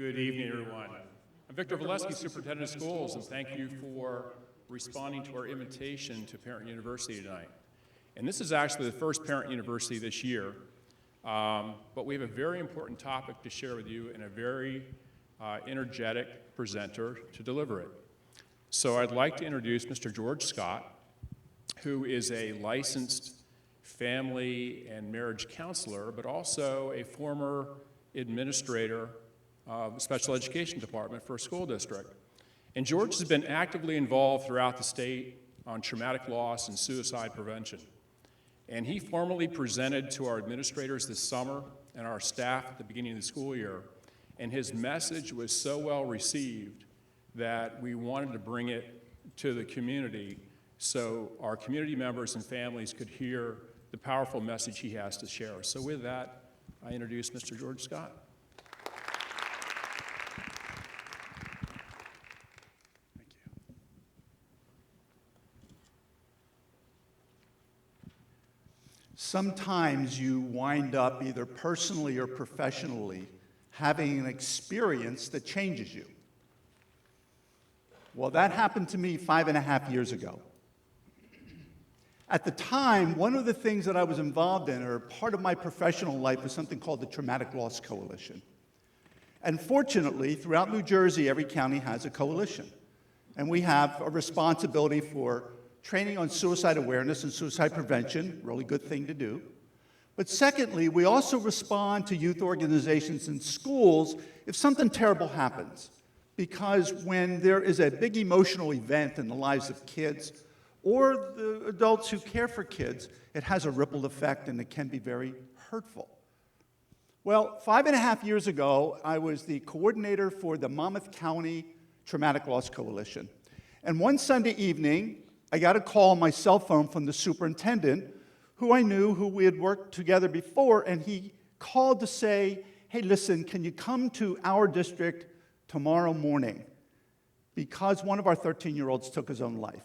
Good evening, everyone. I'm Victor Valesky, Superintendent of Schools, and thank you for responding to our invitation to Parent University tonight. And this is actually the first Parent University this year, but we have a very important topic to share with you and a very energetic presenter to deliver it. So I'd like to introduce Mr. George Scott, who is a licensed family and marriage counselor, but also a former administrator of the special education department for a school district. And George has been actively involved throughout the state on traumatic loss and suicide prevention. And he formally presented to our administrators this summer and our staff at the beginning of the school year. And his message was so well received that we wanted to bring it to the community so our community members and families could hear the powerful message he has to share. So with that, I introduce Mr. George Scott. Sometimes you wind up either personally or professionally having an experience that changes you. Well, that happened to me 5.5 years ago. At the time, one of the things that I was involved in, or part of my professional life, was something called the Traumatic Loss Coalition. And fortunately, throughout New Jersey, every county has a coalition. And we have a responsibility for training on suicide awareness and suicide prevention, really good thing to do. But secondly, we also respond to youth organizations and schools if something terrible happens. Because when there is a big emotional event in the lives of kids, or the adults who care for kids, it has a ripple effect and it can be very hurtful. Well, 5.5 years ago, I was the coordinator for the Monmouth County Traumatic Loss Coalition. And one Sunday evening, I got a call on my cell phone from the superintendent, who I knew, who we had worked together before, and he called to say, hey, listen, can you come to our district tomorrow morning? Because one of our 13-year-olds took his own life.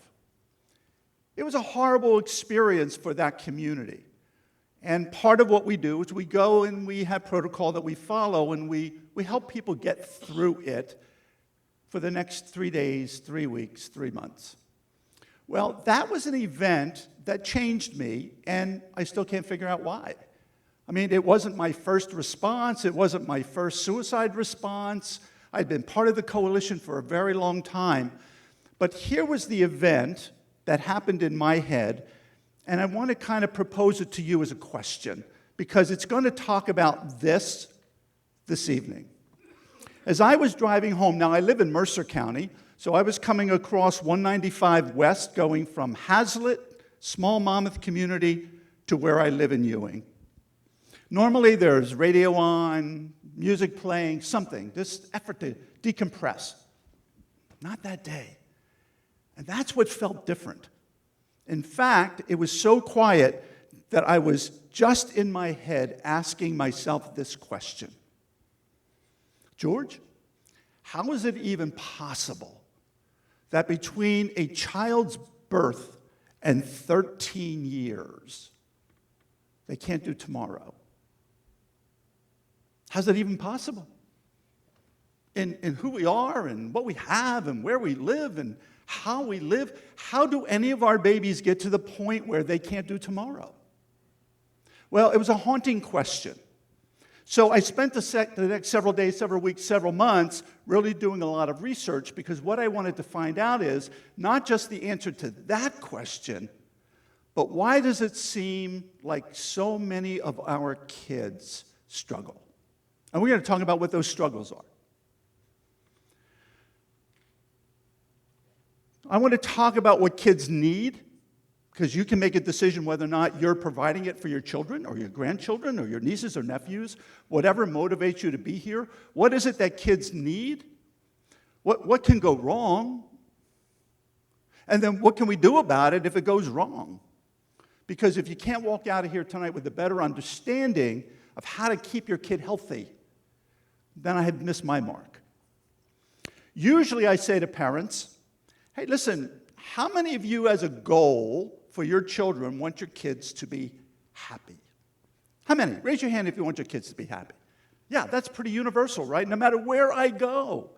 It was a horrible experience for that community. And part of what we do is we go and we have protocol that we follow, and we help people get through it for the next 3 days, 3 weeks, 3 months. Well, that was an event that changed me, and I still can't figure out why. I mean, it wasn't my first response. It wasn't my first suicide response. I'd been part of the coalition for a very long time. But here was the event that happened in my head, and I want to kind of propose it to you as a question, because it's going to talk about this evening. As I was driving home, now I live in Mercer County, so I was coming across 195 West, going from Hazlitt, small Monmouth community, to where I live in Ewing. Normally there's radio on, music playing, something, this effort to decompress. Not that day. And that's what felt different. In fact, it was so quiet that I was just in my head asking myself this question. George, how is it even possible that between a child's birth and 13 years, they can't do tomorrow? How's that even possible? In who we are and what we have and where we live and how we live, how do any of our babies get to the point where they can't do tomorrow? Well, it was a haunting question. So I spent the next several days, several weeks, several months really doing a lot of research, because what I wanted to find out is not just the answer to that question, but why does it seem like so many of our kids struggle? And we're going to talk about what those struggles are. I want to talk about what kids need, because you can make a decision whether or not you're providing it for your children or your grandchildren or your nieces or nephews, whatever motivates you to be here. What is it that kids need? What can go wrong? And then what can we do about it if it goes wrong? Because if you can't walk out of here tonight with a better understanding of how to keep your kid healthy, then I have missed my mark. Usually I say to parents, hey, listen, how many of you as a goal for your children want your kids to be happy? How many? Raise your hand if you want your kids to be happy. Yeah, that's pretty universal, right? No matter where I go,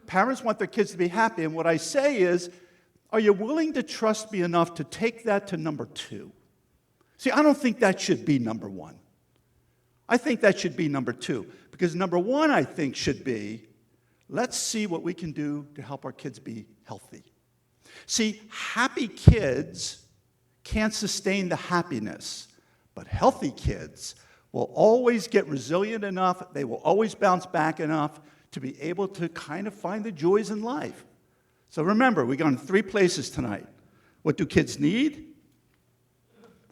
parents want their kids to be happy. And what I say is, are you willing to trust me enough to take that to number 2? See, I don't think that should be number 1. I think that should be number 2. Because number 1, I think, should be, let's see what we can do to help our kids be healthy. See, happy kids can't sustain the happiness, but healthy kids will always get resilient enough, they will always bounce back enough to be able to kind of find the joys in life. So remember, we've gone 3 places tonight. What do kids need?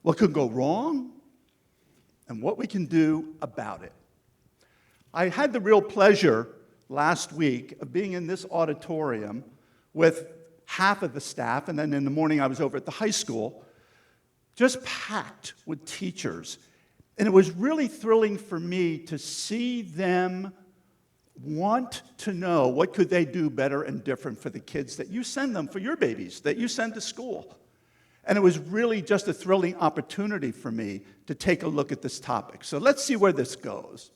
What could go wrong? And what we can do about it. I had the real pleasure last week of being in this auditorium with half of the staff, and then in the morning I was over at the high school, just packed with teachers. And it was really thrilling for me to see them want to know what could they do better and different for the kids that you send them, for your babies, that you send to school. And it was really just a thrilling opportunity for me to take a look at this topic. So let's see where this goes.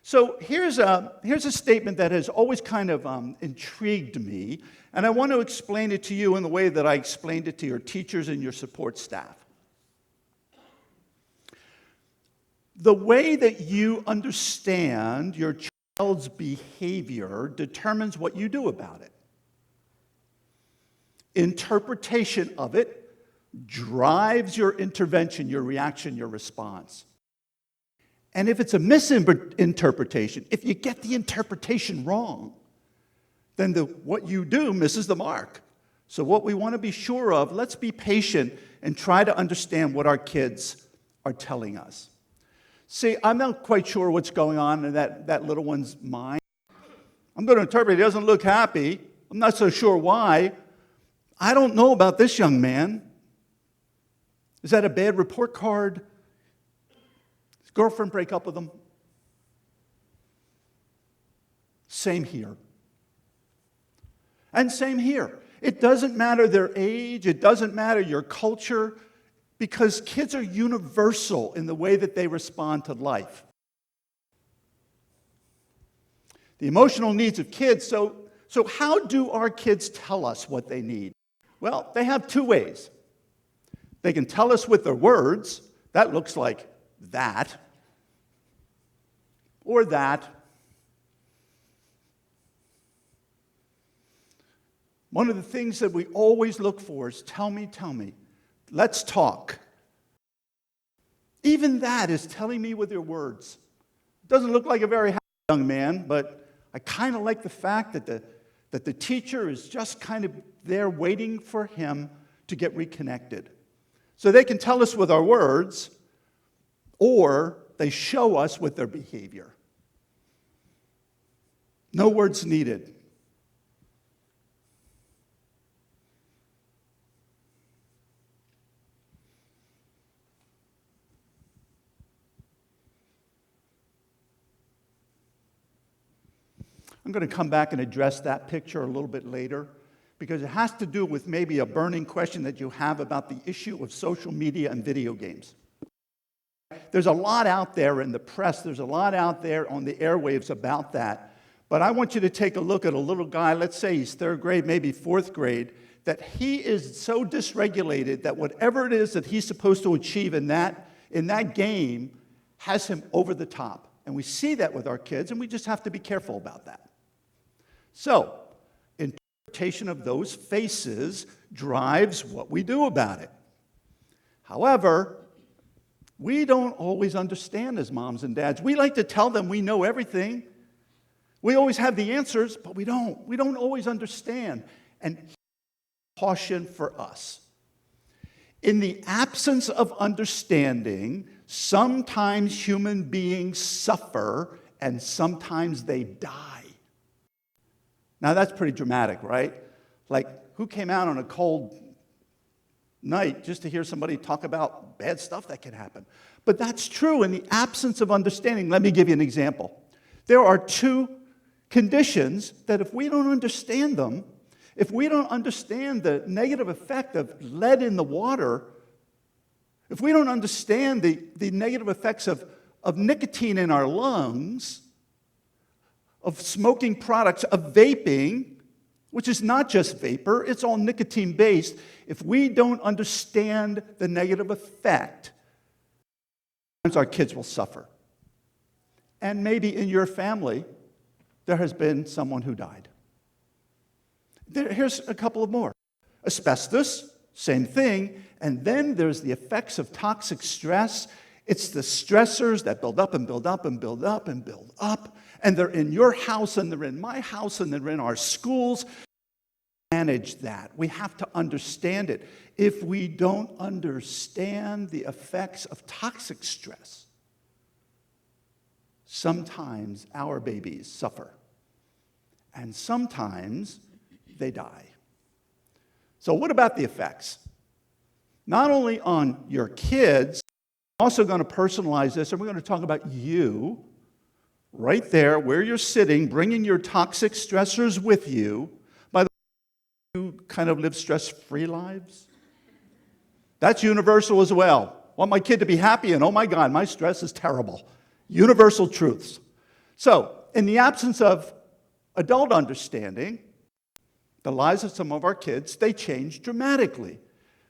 So here's a statement that has always kind of intrigued me, and I want to explain it to you in the way that I explained it to your teachers and your support staff. The way that you understand your child's behavior determines what you do about it. Interpretation of it drives your intervention, your reaction, your response. And if it's a misinterpretation, if you get the interpretation wrong, then what you do misses the mark. So what we want to be sure of, let's be patient and try to understand what our kids are telling us. See, I'm not quite sure what's going on in that little one's mind. I'm going to interpret, he doesn't look happy. I'm not so sure why. I don't know about this young man. Is that a bad report card? His girlfriend break up with him? Same here. And same here. It doesn't matter their age. It doesn't matter your culture. Because kids are universal in the way that they respond to life. The emotional needs of kids, so how do our kids tell us what they need? Well, they have 2 ways. They can tell us with their words, that looks like that, or that. One of the things that we always look for is tell me. Let's talk. Even that is telling me with your words. It doesn't look like a very happy young man, but I kind of like the fact that the teacher is just kind of there waiting for him to get reconnected. So they can tell us with our words, or they show us with their behavior. No words needed. I'm going to come back and address that picture a little bit later because it has to do with maybe a burning question that you have about the issue of social media and video games. There's a lot out there in the press, there's a lot out there on the airwaves about that, but I want you to take a look at a little guy, let's say he's 3rd grade, maybe 4th grade, that he is so dysregulated that whatever it is that he's supposed to achieve in that game has him over the top. And we see that with our kids, and we just have to be careful about that. So, interpretation of those faces drives what we do about it. However, we don't always understand as moms and dads. We like to tell them we know everything. We always have the answers, but we don't. We don't always understand. And caution for us. In the absence of understanding, sometimes human beings suffer and sometimes they die. Now that's pretty dramatic, right? Like, who came out on a cold night just to hear somebody talk about bad stuff that can happen? But that's true in the absence of understanding. Let me give you an example. There are 2 conditions that if we don't understand them, if we don't understand the negative effect of lead in the water, if we don't understand the negative effects of nicotine in our lungs, of smoking products, of vaping, which is not just vapor, it's all nicotine-based. If we don't understand the negative effect, sometimes our kids will suffer. And maybe in your family, there has been someone who died. Here's a couple of more. Asbestos, same thing. And then there's the effects of toxic stress. It's the stressors that build up and build up and build up and build up. And they're in your house, and they're in my house, and they're in our schools. Manage that. We have to understand it. If we don't understand the effects of toxic stress, sometimes our babies suffer. And sometimes they die. So what about the effects? Not only on your kids, I'm also going to personalize this, and we're going to talk about you, right there where you're sitting, bringing your toxic stressors with you. By the way, you kind of live stress-free lives. That's universal as well. I want my kid to be happy, and oh my God, my stress is terrible. Universal truths. So, in the absence of adult understanding, the lives of some of our kids, they change dramatically.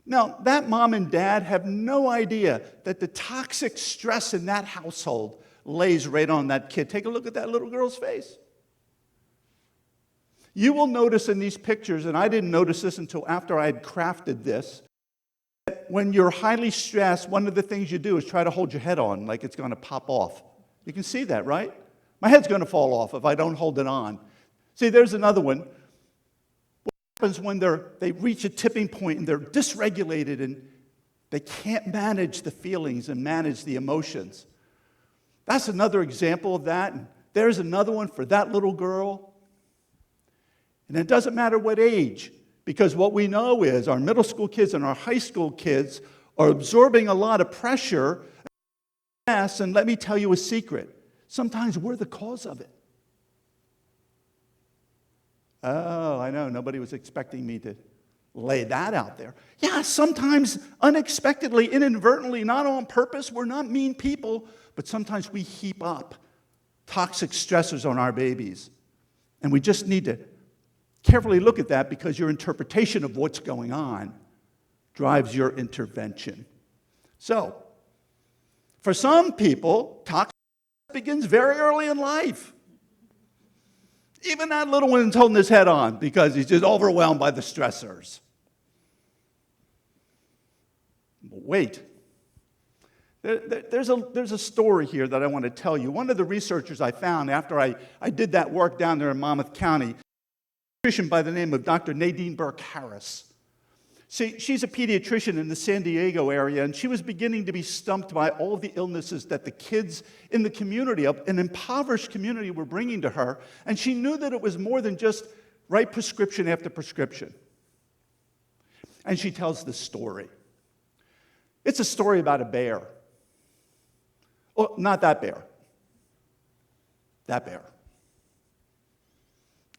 Now, that mom and dad have no idea that the toxic stress in that household lays right on that kid. Take a look at that little girl's face. You will notice in these pictures, and I didn't notice this until after I had crafted this, that when you're highly stressed, one of the things you do is try to hold your head on like it's going to pop off. You can see that, right? My head's going to fall off if I don't hold it on. See, there's another one. What happens when they reach a tipping point and they're dysregulated and they can't manage the feelings and manage the emotions? That's another example of that. And there's another one for that little girl. And it doesn't matter what age, because what we know is our middle school kids and our high school kids are absorbing a lot of pressure. And let me tell you a secret. Sometimes we're the cause of it. Oh, I know. Nobody was expecting me to lay that out there. Yeah, sometimes unexpectedly, inadvertently, not on purpose. We're not mean people, but sometimes we heap up toxic stressors on our babies. And we just need to carefully look at that, because your interpretation of what's going on drives your intervention. So, for some people, toxic begins very early in life. Even that little one's holding his head on because he's just overwhelmed by the stressors. But wait. There's a story here that I want to tell you. One of the researchers I found after I did that work down there in Monmouth County, a pediatrician by the name of Dr. Nadine Burke-Harris. See, she's a pediatrician in the San Diego area, and she was beginning to be stumped by all of the illnesses that the kids in the community, an impoverished community, were bringing to her. And she knew that it was more than just write prescription after prescription. And she tells this story. It's a story about a bear. Oh, not that bear. That bear.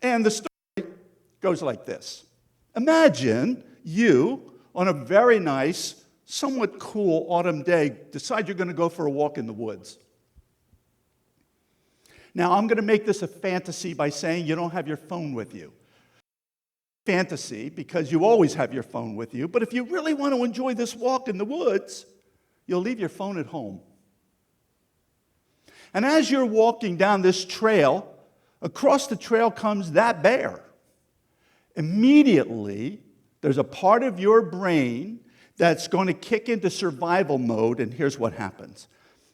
And the story goes like this. Imagine you, on a very nice, somewhat cool autumn day, decide you're going to go for a walk in the woods. Now, I'm going to make this a fantasy by saying you don't have your phone with you. Fantasy, because you always have your phone with you, but if you really want to enjoy this walk in the woods, you'll leave your phone at home. And as you're walking down this trail, across the trail comes that bear. Immediately, there's a part of your brain that's going to kick into survival mode, and here's what happens.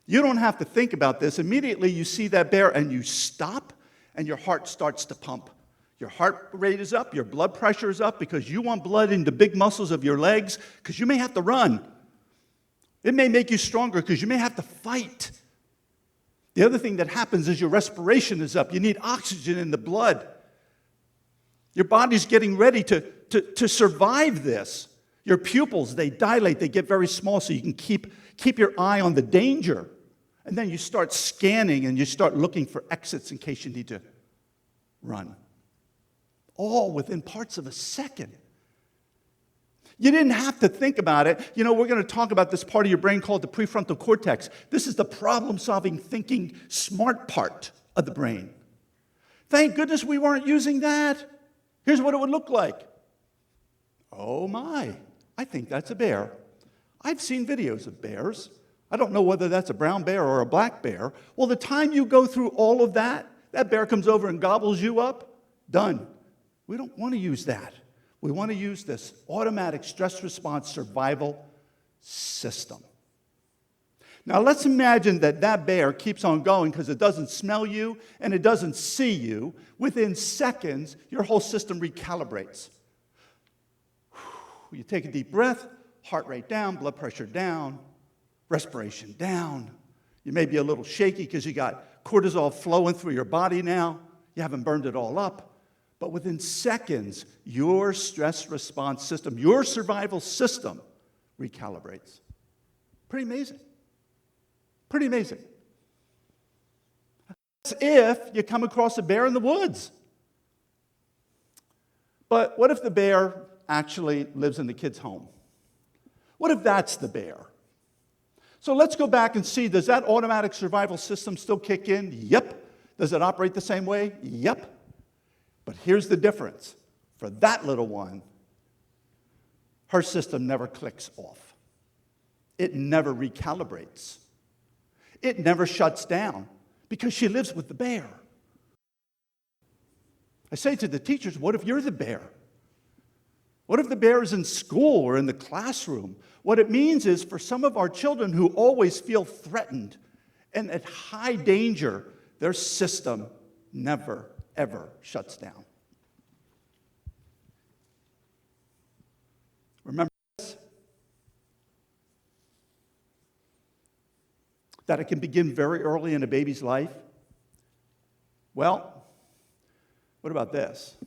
You don't have to think about this. Immediately, you see that bear, and you stop, and your heart starts to pump. Your heart rate is up, your blood pressure is up, because you want blood in the big muscles of your legs, because you may have to run. It may make you stronger, because you may have to fight. The other thing that happens is your respiration is up. You need oxygen in the blood. Your body's getting ready to survive this. Your pupils, they dilate, they get very small so you can keep your eye on the danger. And then you start scanning and you start looking for exits in case you need to run. All within parts of a second. You didn't have to think about it. You know, we're going to talk about this part of your brain called the prefrontal cortex. This is the problem-solving, thinking, smart part of the brain. Thank goodness we weren't using that. Here's what it would look like. Oh my, I think that's a bear. I've seen videos of bears. I don't know whether that's a brown bear or a black bear. Well, the time you go through all of that, that bear comes over and gobbles you up, done. We don't want to use that. We want to use this automatic stress response survival system. Now, let's imagine that that bear keeps on going because it doesn't smell you and it doesn't see you. Within seconds, your whole system recalibrates. You take a deep breath, heart rate down, blood pressure down, respiration down. You may be a little shaky because you got cortisol flowing through your body now. You haven't burned it all up. But within seconds, your stress response system, your survival system, recalibrates. Pretty amazing. Pretty amazing. That's if you come across a bear in the woods. But what if the bear actually lives in the kid's home? What if that's the bear? So let's go back and see, does that automatic survival system still kick in? Yep. Does it operate the same way? Yep. But here's the difference. For that little one, her system never clicks off. It never recalibrates. It never shuts down because she lives with the bear. I say to the teachers, what if you're the bear? What if the bear is in school or in the classroom? What it means is for some of our children who always feel threatened and at high danger, their system never, ever shuts down. Remember this? That it can begin very early in a baby's life? Well, what about this?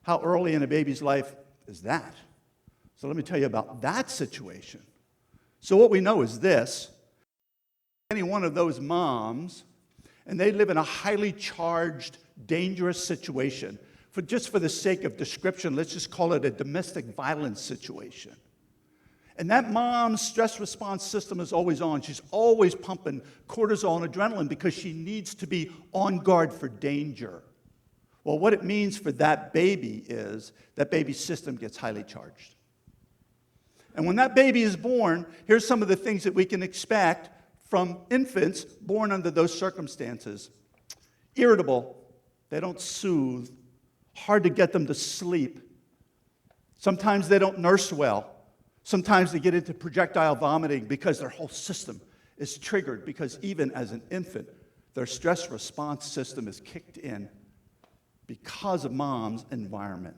How early in a baby's life is that? So let me tell you about that situation. So what we know is this. Any one of those moms, and they live in a highly charged, dangerous situation. Just for the sake of description, let's just call it a domestic violence situation. And that mom's stress response system is always on. She's always pumping cortisol and adrenaline because she needs to be on guard for danger. Well, what it means for that baby is that baby's system gets highly charged. And when that baby is born, here's some of the things that we can expect from infants born under those circumstances. Irritable, they don't soothe, hard to get them to sleep. Sometimes they don't nurse well. Sometimes they get into projectile vomiting because their whole system is triggered because even as an infant, their stress response system is kicked in because of mom's environment.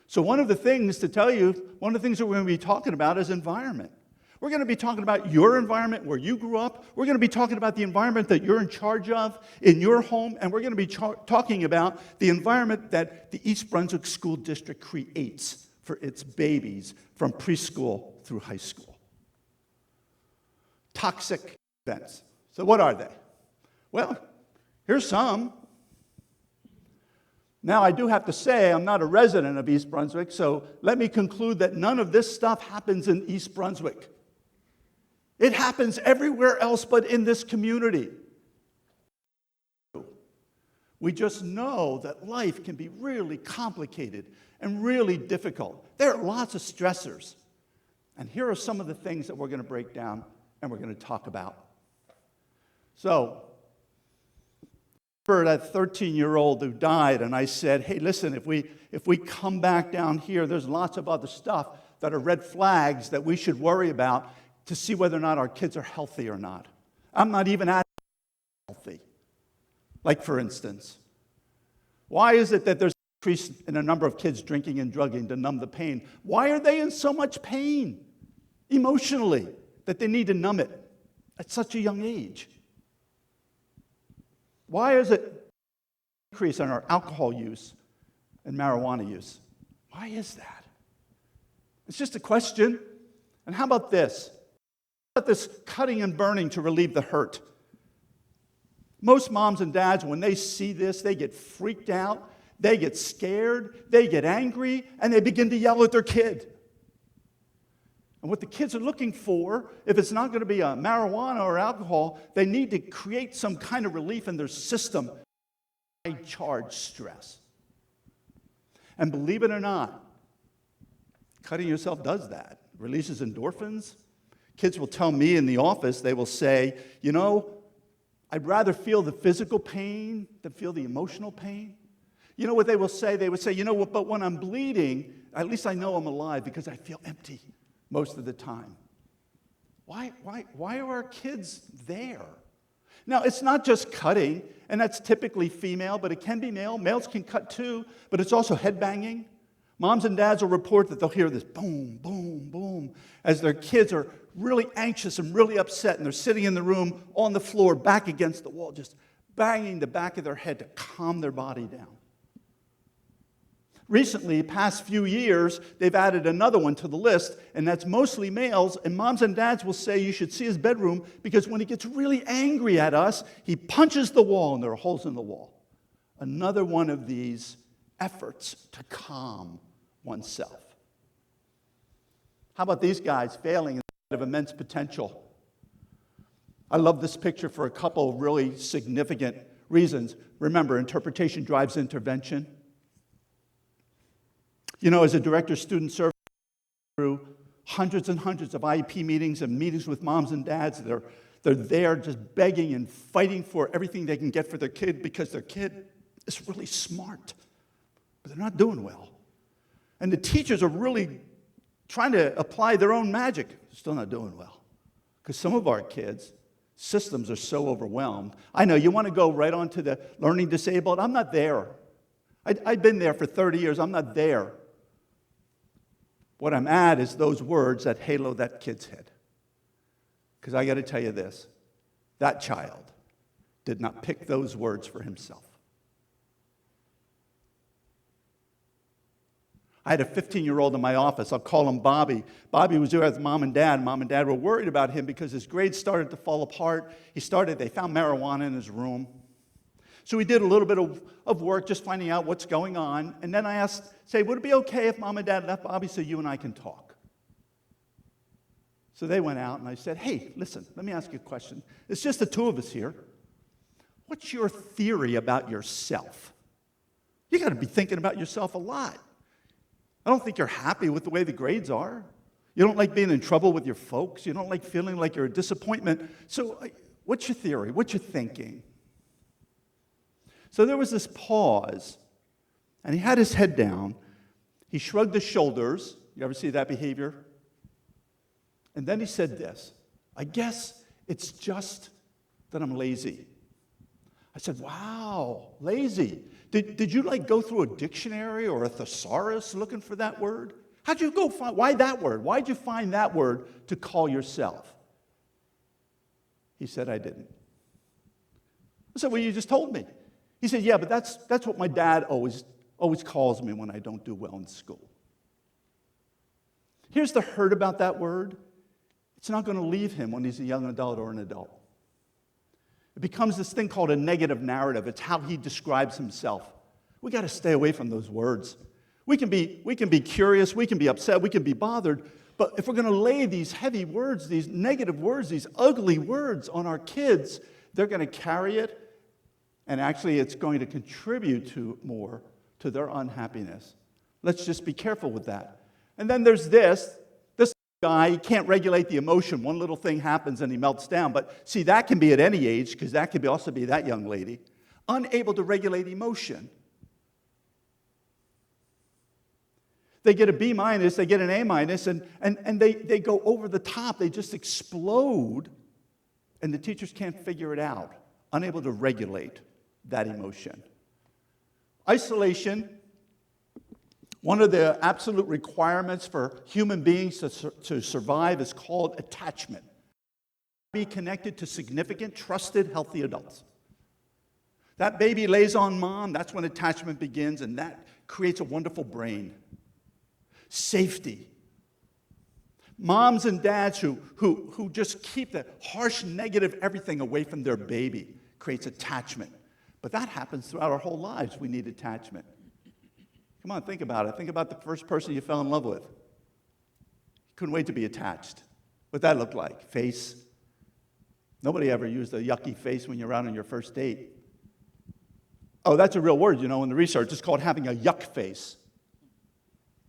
So one of the things to tell you, one of the things that we're going to be talking about is environment. We're going to be talking about your environment where you grew up. We're going to be talking about the environment that you're in charge of in your home. And we're going to be talking about the environment that the East Brunswick School District creates for its babies from preschool through high school. Toxic events. So what are they? Well, here's some. Now, I do have to say, I'm not a resident of East Brunswick, so let me conclude that none of this stuff happens in East Brunswick. It happens everywhere else but in this community. We just know that life can be really complicated and really difficult. There are lots of stressors. And here are some of the things that we're going to break down and we're going to talk about. So, for that 13-year-old who died, and I said, hey, listen, if we come back down here, there's lots of other stuff that are red flags that we should worry about to see whether or not our kids are healthy or not. I'm not even healthy. Like, for instance, why is it that there's an increase in a number of kids drinking and drugging to numb the pain? Why are they in so much pain emotionally that they need to numb it at such a young age? Why is it an increase in our alcohol use and marijuana use? Why is that? It's just a question. And how about this? How about this cutting and burning to relieve the hurt? Most moms and dads, when they see this, they get freaked out, they get scared, they get angry, and they begin to yell at their kid. And what the kids are looking for, if it's not going to be a marijuana or alcohol, they need to create some kind of relief in their system. high-charged stress. And believe it or not, cutting yourself does that. Releases endorphins. Kids will tell me in the office, they will say, I'd rather feel the physical pain than feel the emotional pain. You know what they will say? They would say, but when I'm bleeding, at least I know I'm alive because I feel empty most of the time. Why are our kids there? Now, it's not just cutting, and that's typically female, but it can be male. Males can cut too, but it's also headbanging. Moms and dads will report that they'll hear this boom, boom, boom, as their kids are really anxious and really upset, and they're sitting in the room on the floor, back against the wall, just banging the back of their head to calm their body down. Recently, past few years, they've added another one to the list, and that's mostly males, and moms and dads will say you should see his bedroom because when he gets really angry at us, he punches the wall and there are holes in the wall. Another one of these efforts to calm oneself. How about these guys failing in spite of immense potential? I love this picture for a couple of really significant reasons. Remember, interpretation drives intervention. As a director, student service through hundreds and hundreds of IEP meetings and meetings with moms and dads. They're there just begging and fighting for everything they can get for their kid because their kid is really smart, but they're not doing well. And the teachers are really trying to apply their own magic. They're still not doing well because some of our kids' systems are so overwhelmed. I know you want to go right on to the learning disabled. I'm not there. I've been there for 30 years. I'm not there. What I'm at is those words that halo that kid's head. Because I got to tell you this, that child did not pick those words for himself. I had a 15-year-old in my office. I'll call him Bobby. Bobby was there with mom and dad. Mom and dad were worried about him because his grades started to fall apart. They found marijuana in his room. So we did a little bit of work just finding out what's going on. And then I asked, would it be okay if mom and dad left Bobby so you and I can talk? So they went out and I said, hey, listen, let me ask you a question. It's just the two of us here. What's your theory about yourself? You got to be thinking about yourself a lot. I don't think you're happy with the way the grades are. You don't like being in trouble with your folks. You don't like feeling like you're a disappointment. So what's your theory? What's your thinking? So there was this pause, and he had his head down. He shrugged his shoulders. You ever see that behavior? And then he said this, I guess it's just that I'm lazy. I said, wow, lazy. Did you go through a dictionary or a thesaurus looking for that word? How'd you go find, why that word? Why'd you find that word to call yourself? He said, I didn't. I said, well, you just told me. He said, yeah, but that's what my dad always calls me when I don't do well in school. Here's the hurt about that word. It's not going to leave him when he's a young adult or an adult. It becomes this thing called a negative narrative. It's how he describes himself. We got to stay away from those words. We can be curious, we can be upset, we can be bothered, but if we're going to lay these heavy words, these negative words, these ugly words on our kids, they're going to carry it. And actually, it's going to contribute more to their unhappiness. Let's just be careful with that. And then there's this guy, he can't regulate the emotion. One little thing happens and he melts down. But see, that can be at any age, because that could also be that young lady. Unable to regulate emotion. They get a B minus, they get an A minus, and they go over the top. They just explode, and the teachers can't figure it out. Unable to regulate that emotion. Isolation, one of the absolute requirements for human beings to survive is called attachment. Be connected to significant, trusted, healthy adults. That baby lays on mom, that's when attachment begins, and that creates a wonderful brain. Safety. Moms and dads who just keep the harsh, negative everything away from their baby creates attachment. But that happens throughout our whole lives. We need attachment. Come on, think about it. Think about the first person you fell in love with. You couldn't wait to be attached. What that looked like? Face. Nobody ever used a yucky face when you're out on your first date. Oh, that's a real word, in the research. It's called having a yuck face.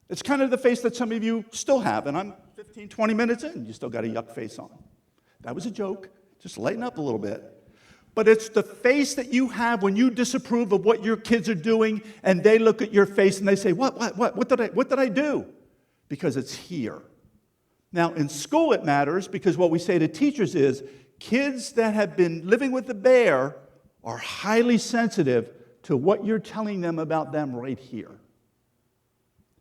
It's kind of the face that some of you still have, and I'm 15, 20 minutes in, you still got a yuck face on. That was a joke. Just lighten up a little bit. But it's the face that you have when you disapprove of what your kids are doing, and they look at your face and they say, what did I do? Because it's here. Now, in school it matters because what we say to teachers is, kids that have been living with the bear are highly sensitive to what you're telling them about them right here.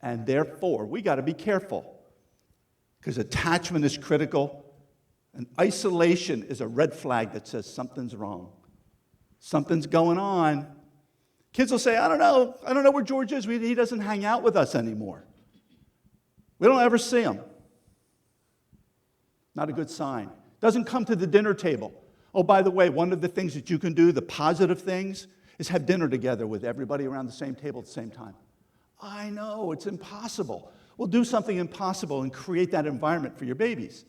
And therefore, we got to be careful because attachment is critical and isolation is a red flag that says something's wrong. Something's going on. Kids will say, I don't know where George is. He doesn't hang out with us anymore. We don't ever see him. Not a good sign. Doesn't come to the dinner table. Oh, by the way, one of the things that you can do, the positive things, is have dinner together with everybody around the same table at the same time. I know, it's impossible. Well, do something impossible and create that environment for your babies.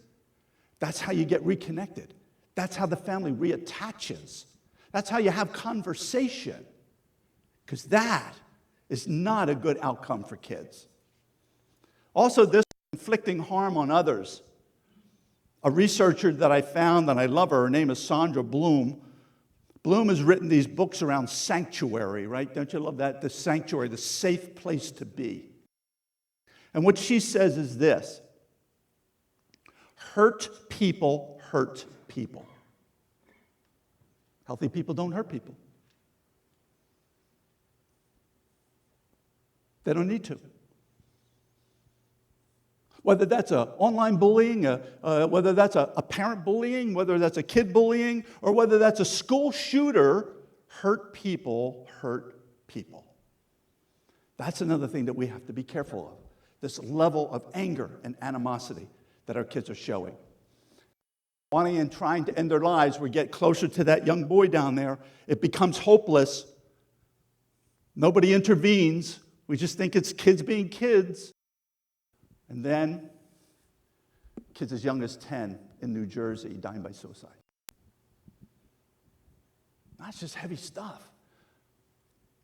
That's how you get reconnected. That's how the family reattaches. That's how you have conversation. Because that is not a good outcome for kids. Also, this inflicting harm on others. A researcher that I found, and I love her name is Sandra Bloom. Bloom has written these books around sanctuary, right? Don't you love that? The sanctuary, the safe place to be. And what she says is this: hurt people hurt people. Healthy people don't hurt people. They don't need to. Whether that's online bullying, whether that's a parent bullying, whether that's a kid bullying, or whether that's a school shooter, hurt people hurt people. That's another thing that we have to be careful of, this level of anger and animosity that our kids are showing. Wanting and trying to end their lives, we get closer to that young boy down there. It becomes hopeless. Nobody intervenes. We just think it's kids being kids. And then, kids as young as 10 in New Jersey dying by suicide. That's just heavy stuff.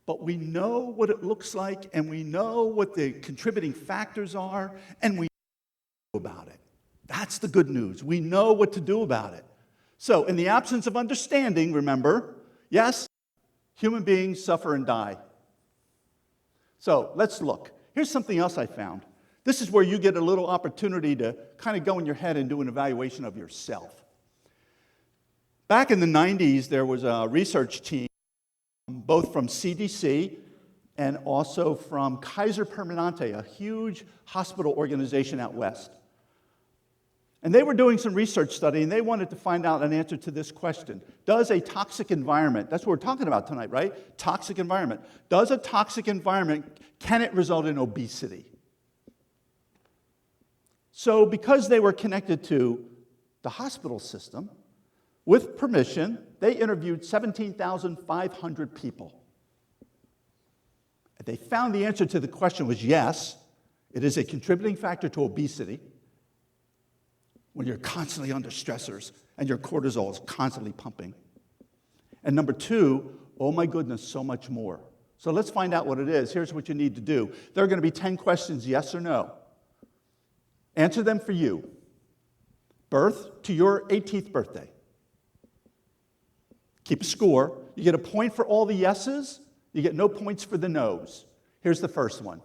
But we know what it looks like, and we know what the contributing factors are, and we know about it. That's the good news. We know what to do about it. So, in the absence of understanding, remember, yes, human beings suffer and die. So, let's look. Here's something else I found. This is where you get a little opportunity to kind of go in your head and do an evaluation of yourself. Back in the 90s, there was a research team, both from CDC and also from Kaiser Permanente, a huge hospital organization out west. And they were doing some research study, and they wanted to find out an answer to this question. Does a toxic environment, that's what we're talking about tonight, right? Toxic environment. Does a toxic environment, can it result in obesity? So because they were connected to the hospital system, with permission, they interviewed 17,500 people. They found the answer to the question was yes, it is a contributing factor to obesity when you're constantly under stressors and your cortisol is constantly pumping. And number two, oh my goodness, so much more. So let's find out what it is. Here's what you need to do. There are going to be 10 questions, yes or no. Answer them for you. Birth to your 18th birthday. Keep a score. You get a point for all the yeses. You get no points for the no's. Here's the first one.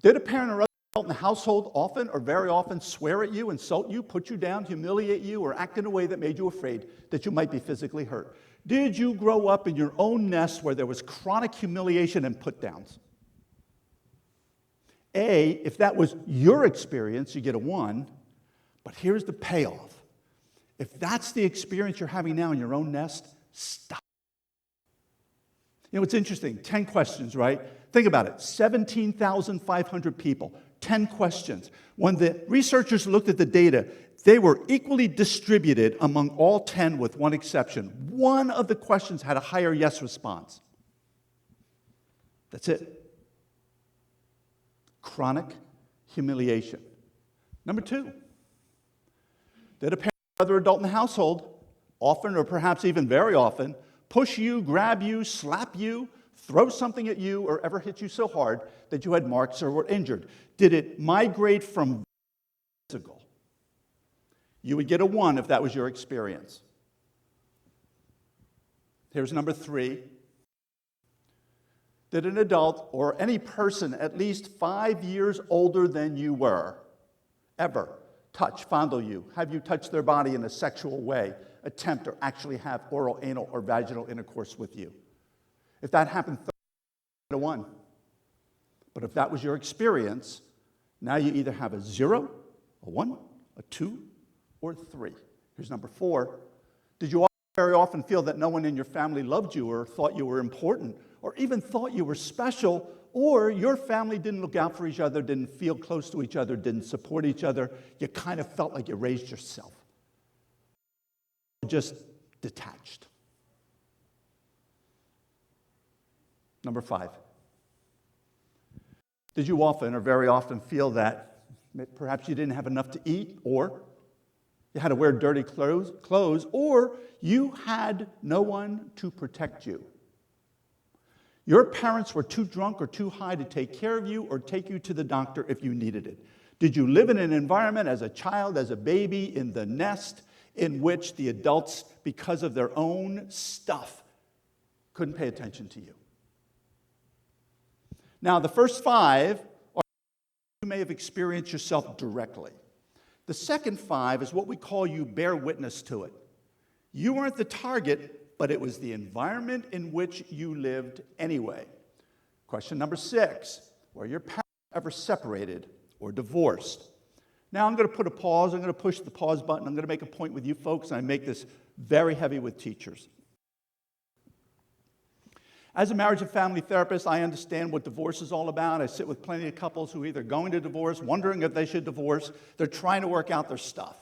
Did a parent or other adult in the household often or very often swear at you, insult you, put you down, humiliate you, or act in a way that made you afraid that you might be physically hurt? Did you grow up in your own nest where there was chronic humiliation and put-downs? A, if that was your experience, you get a 1. But here's the payoff. If that's the experience you're having now in your own nest, stop. You know, it's interesting. 10 questions, right? Think about it. 17,500 people. 10 questions. When the researchers looked at the data, they were equally distributed among all 10 with one exception. One of the questions had a higher yes response. That's it. Chronic humiliation. Number 2, did a parent or other adult in the household, often or perhaps even very often, push you, grab you, slap you, throw something at you, or ever hit you so hard that you had marks or were injured? Did it migrate from physical? You would get a 1 if that was your experience. Here's number 3. Did an adult or any person at least 5 years older than you were ever touch, fondle you, have you touch their body in a sexual way, attempt or actually have oral, anal, or vaginal intercourse with you? If that happened, 1. But if that was your experience, now you either have a 0, a 1, a 2, or 3. Here's number 4. Did you very often feel that no one in your family loved you or thought you were important or even thought you were special, or your family didn't look out for each other, didn't feel close to each other, didn't support each other? You kind of felt like you raised yourself. Just detached. Number 5. Did you often or very often feel that perhaps you didn't have enough to eat, or you had to wear dirty clothes, or you had no one to protect you? Your parents were too drunk or too high to take care of you or take you to the doctor if you needed it. Did you live in an environment as a child, as a baby, in the nest, in which the adults, because of their own stuff, couldn't pay attention to you? Now, the first 5 are you may have experienced yourself directly. The second 5 is what we call you bear witness to it. You weren't the target, but it was the environment in which you lived anyway. Question number 6, were your parents ever separated or divorced? Now I'm going to put a pause. I'm going to push the pause button. I'm going to make a point with you folks, and I make this very heavy with teachers. As a marriage and family therapist, I understand what divorce is all about. I sit with plenty of couples who are either going to divorce, wondering if they should divorce. They're trying to work out their stuff.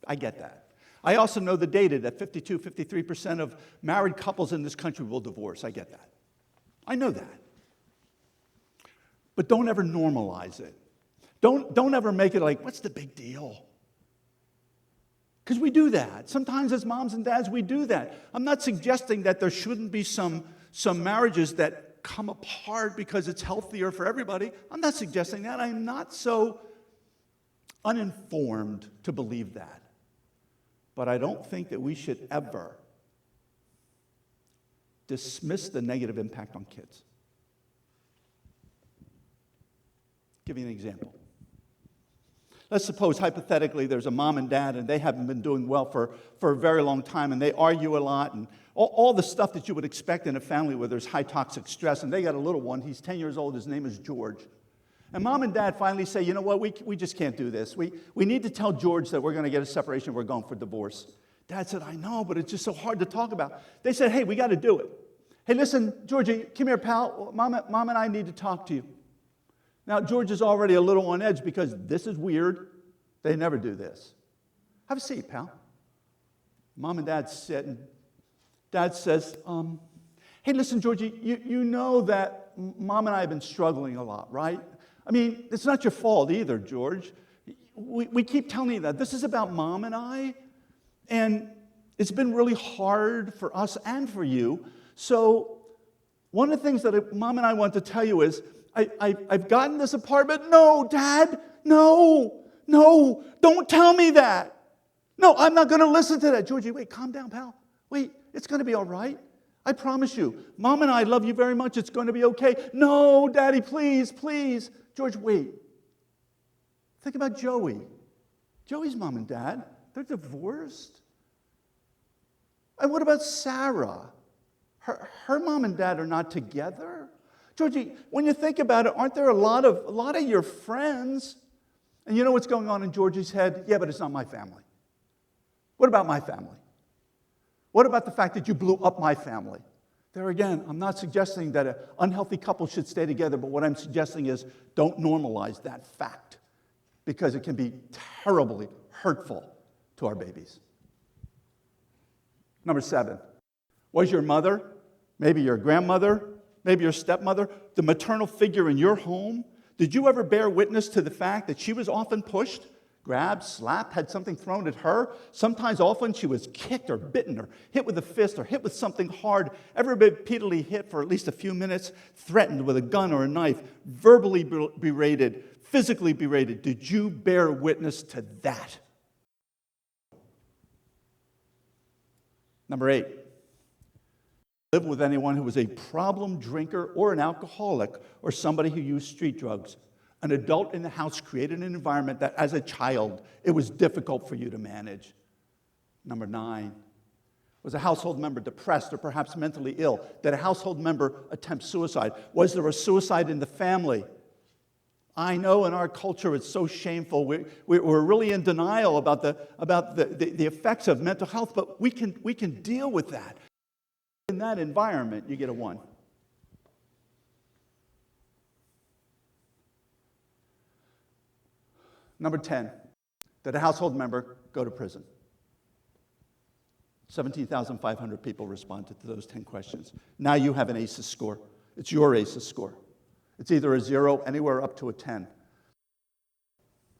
I get that. I also know the data that 52, 53% of married couples in this country will divorce. I get that. I know that. But don't ever normalize it. Don't ever make it like, what's the big deal? Because we do that. Sometimes as moms and dads, we do that. I'm not suggesting that there shouldn't be some marriages that come apart because it's healthier for everybody. I'm not suggesting that. I'm not so uninformed to believe that. But I don't think that we should ever dismiss the negative impact on kids. Give you an example. Let's suppose, hypothetically, there's a mom and dad, and they haven't been doing well for a very long time, and they argue a lot, and all the stuff that you would expect in a family where there's high toxic stress, and they got a little one. He's 10 years old. His name is George. And mom and dad finally say, you know what, we just can't do this. We need to tell George that we're going to get a separation. We're going for divorce. Dad said, I know, but it's just so hard to talk about. They said, hey, we got to do it. Hey, listen, Georgie, come here, pal. Mom and I need to talk to you. Now, George is already a little on edge because this is weird. They never do this. Have a seat, pal. Mom and dad sit, and dad says, hey, listen, Georgie, you know that Mom and I have been struggling a lot, right? I mean, it's not your fault either, George. We keep telling you that. This is about Mom and I, and it's been really hard for us and for you. So one of the things that Mom and I want to tell you is, I've gotten this apartment. No, Dad, no, don't tell me that. No, I'm not going to listen to that. Georgie, wait, calm down, pal. Wait, it's going to be all right. I promise you. Mom and I love you very much. It's going to be okay. No, Daddy, please. George, wait. Think about Joey. Joey's mom and dad, they're divorced. And what about Sarah? Her mom and dad are not together. Georgie, when you think about it, aren't there a lot of your friends? And you know what's going on in Georgie's head? Yeah, but it's not my family. What about my family? What about the fact that you blew up my family? There again, I'm not suggesting that an unhealthy couple should stay together, but what I'm suggesting is don't normalize that fact because it can be terribly hurtful to our babies. Number 7, was your mother, maybe your grandmother, maybe your stepmother, the maternal figure in your home? Did you ever bear witness to the fact that she was often pushed, grabbed, slapped, had something thrown at her. Sometimes, often, she was kicked or bitten or hit with a fist or hit with something hard, ever repeatedly hit for at least a few minutes, threatened with a gun or a knife, verbally berated, physically berated. Did you bear witness to that? Number 8, live with anyone who was a problem drinker or an alcoholic or somebody who used street drugs. An adult in the house created an environment that, as a child, it was difficult for you to manage. Number 9, was a household member depressed or perhaps mentally ill? Did a household member attempt suicide? Was there a suicide in the family? I know in our culture it's so shameful. We're really in denial about the effects of mental health, but we can deal with that. In that environment, you get a 1. Number 10, did a household member go to prison? 17,500 people responded to those 10 questions. Now you have an ACEs score. It's your ACEs score. It's either a 0, anywhere up to a 10.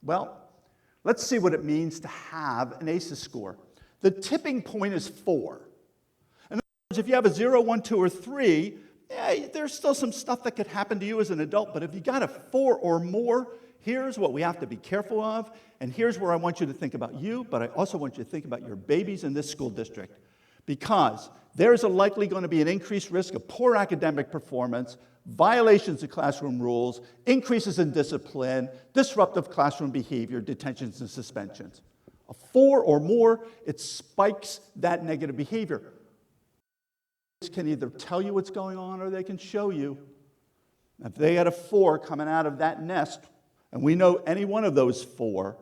Well, let's see what it means to have an ACEs score. The tipping point is 4. In other words, if you have a 0, 1, 2, or 3, there's still some stuff that could happen to you as an adult, but if you got a 4 or more, here's what we have to be careful of, and here's where I want you to think about you, but I also want you to think about your babies in this school district, because there's likely going to be an increased risk of poor academic performance, violations of classroom rules, increases in discipline, disruptive classroom behavior, detentions and suspensions. A 4 or more, it spikes that negative behavior. Kids can either tell you what's going on or they can show you. If they had a 4 coming out of that nest, and we know any one of those 4,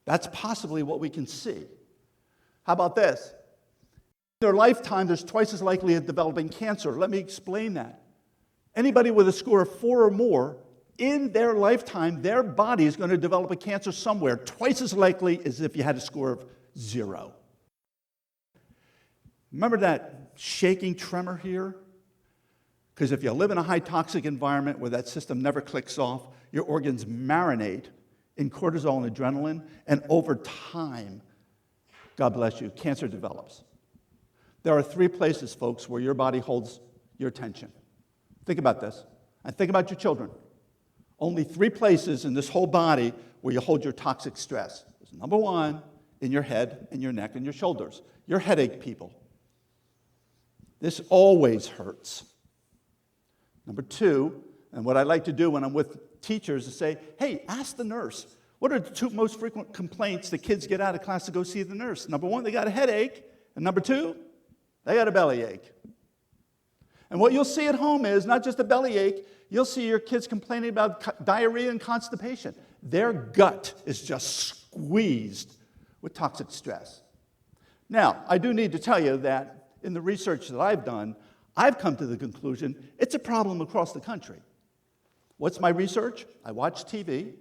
that's possibly what we can see. How about this? In their lifetime, there's twice as likely of developing cancer. Let me explain that. Anybody with a score of 4 or more, in their lifetime, their body is going to develop a cancer somewhere, twice as likely as if you had a score of 0. Remember that shaking tremor here? Because if you live in a high toxic environment where that system never clicks off, your organs marinate in cortisol and adrenaline, and over time, God bless you, cancer develops. There are 3 places, folks, where your body holds your attention. Think about this, and think about your children. Only 3 places in this whole body where you hold your toxic stress. There's number 1, in your head, and your neck, and your shoulders. Your headache people. This always hurts. Number 2, and what I like to do when I'm with teachers is say, hey, ask the nurse. What are the 2 most frequent complaints that kids get out of class to go see the nurse? Number 1, they got a headache. And number 2, they got a bellyache. And what you'll see at home is not just a bellyache, you'll see your kids complaining about diarrhea and constipation. Their gut is just squeezed with toxic stress. Now, I do need to tell you that in the research that I've done, I've come to the conclusion it's a problem across the country. What's my research? I watch TV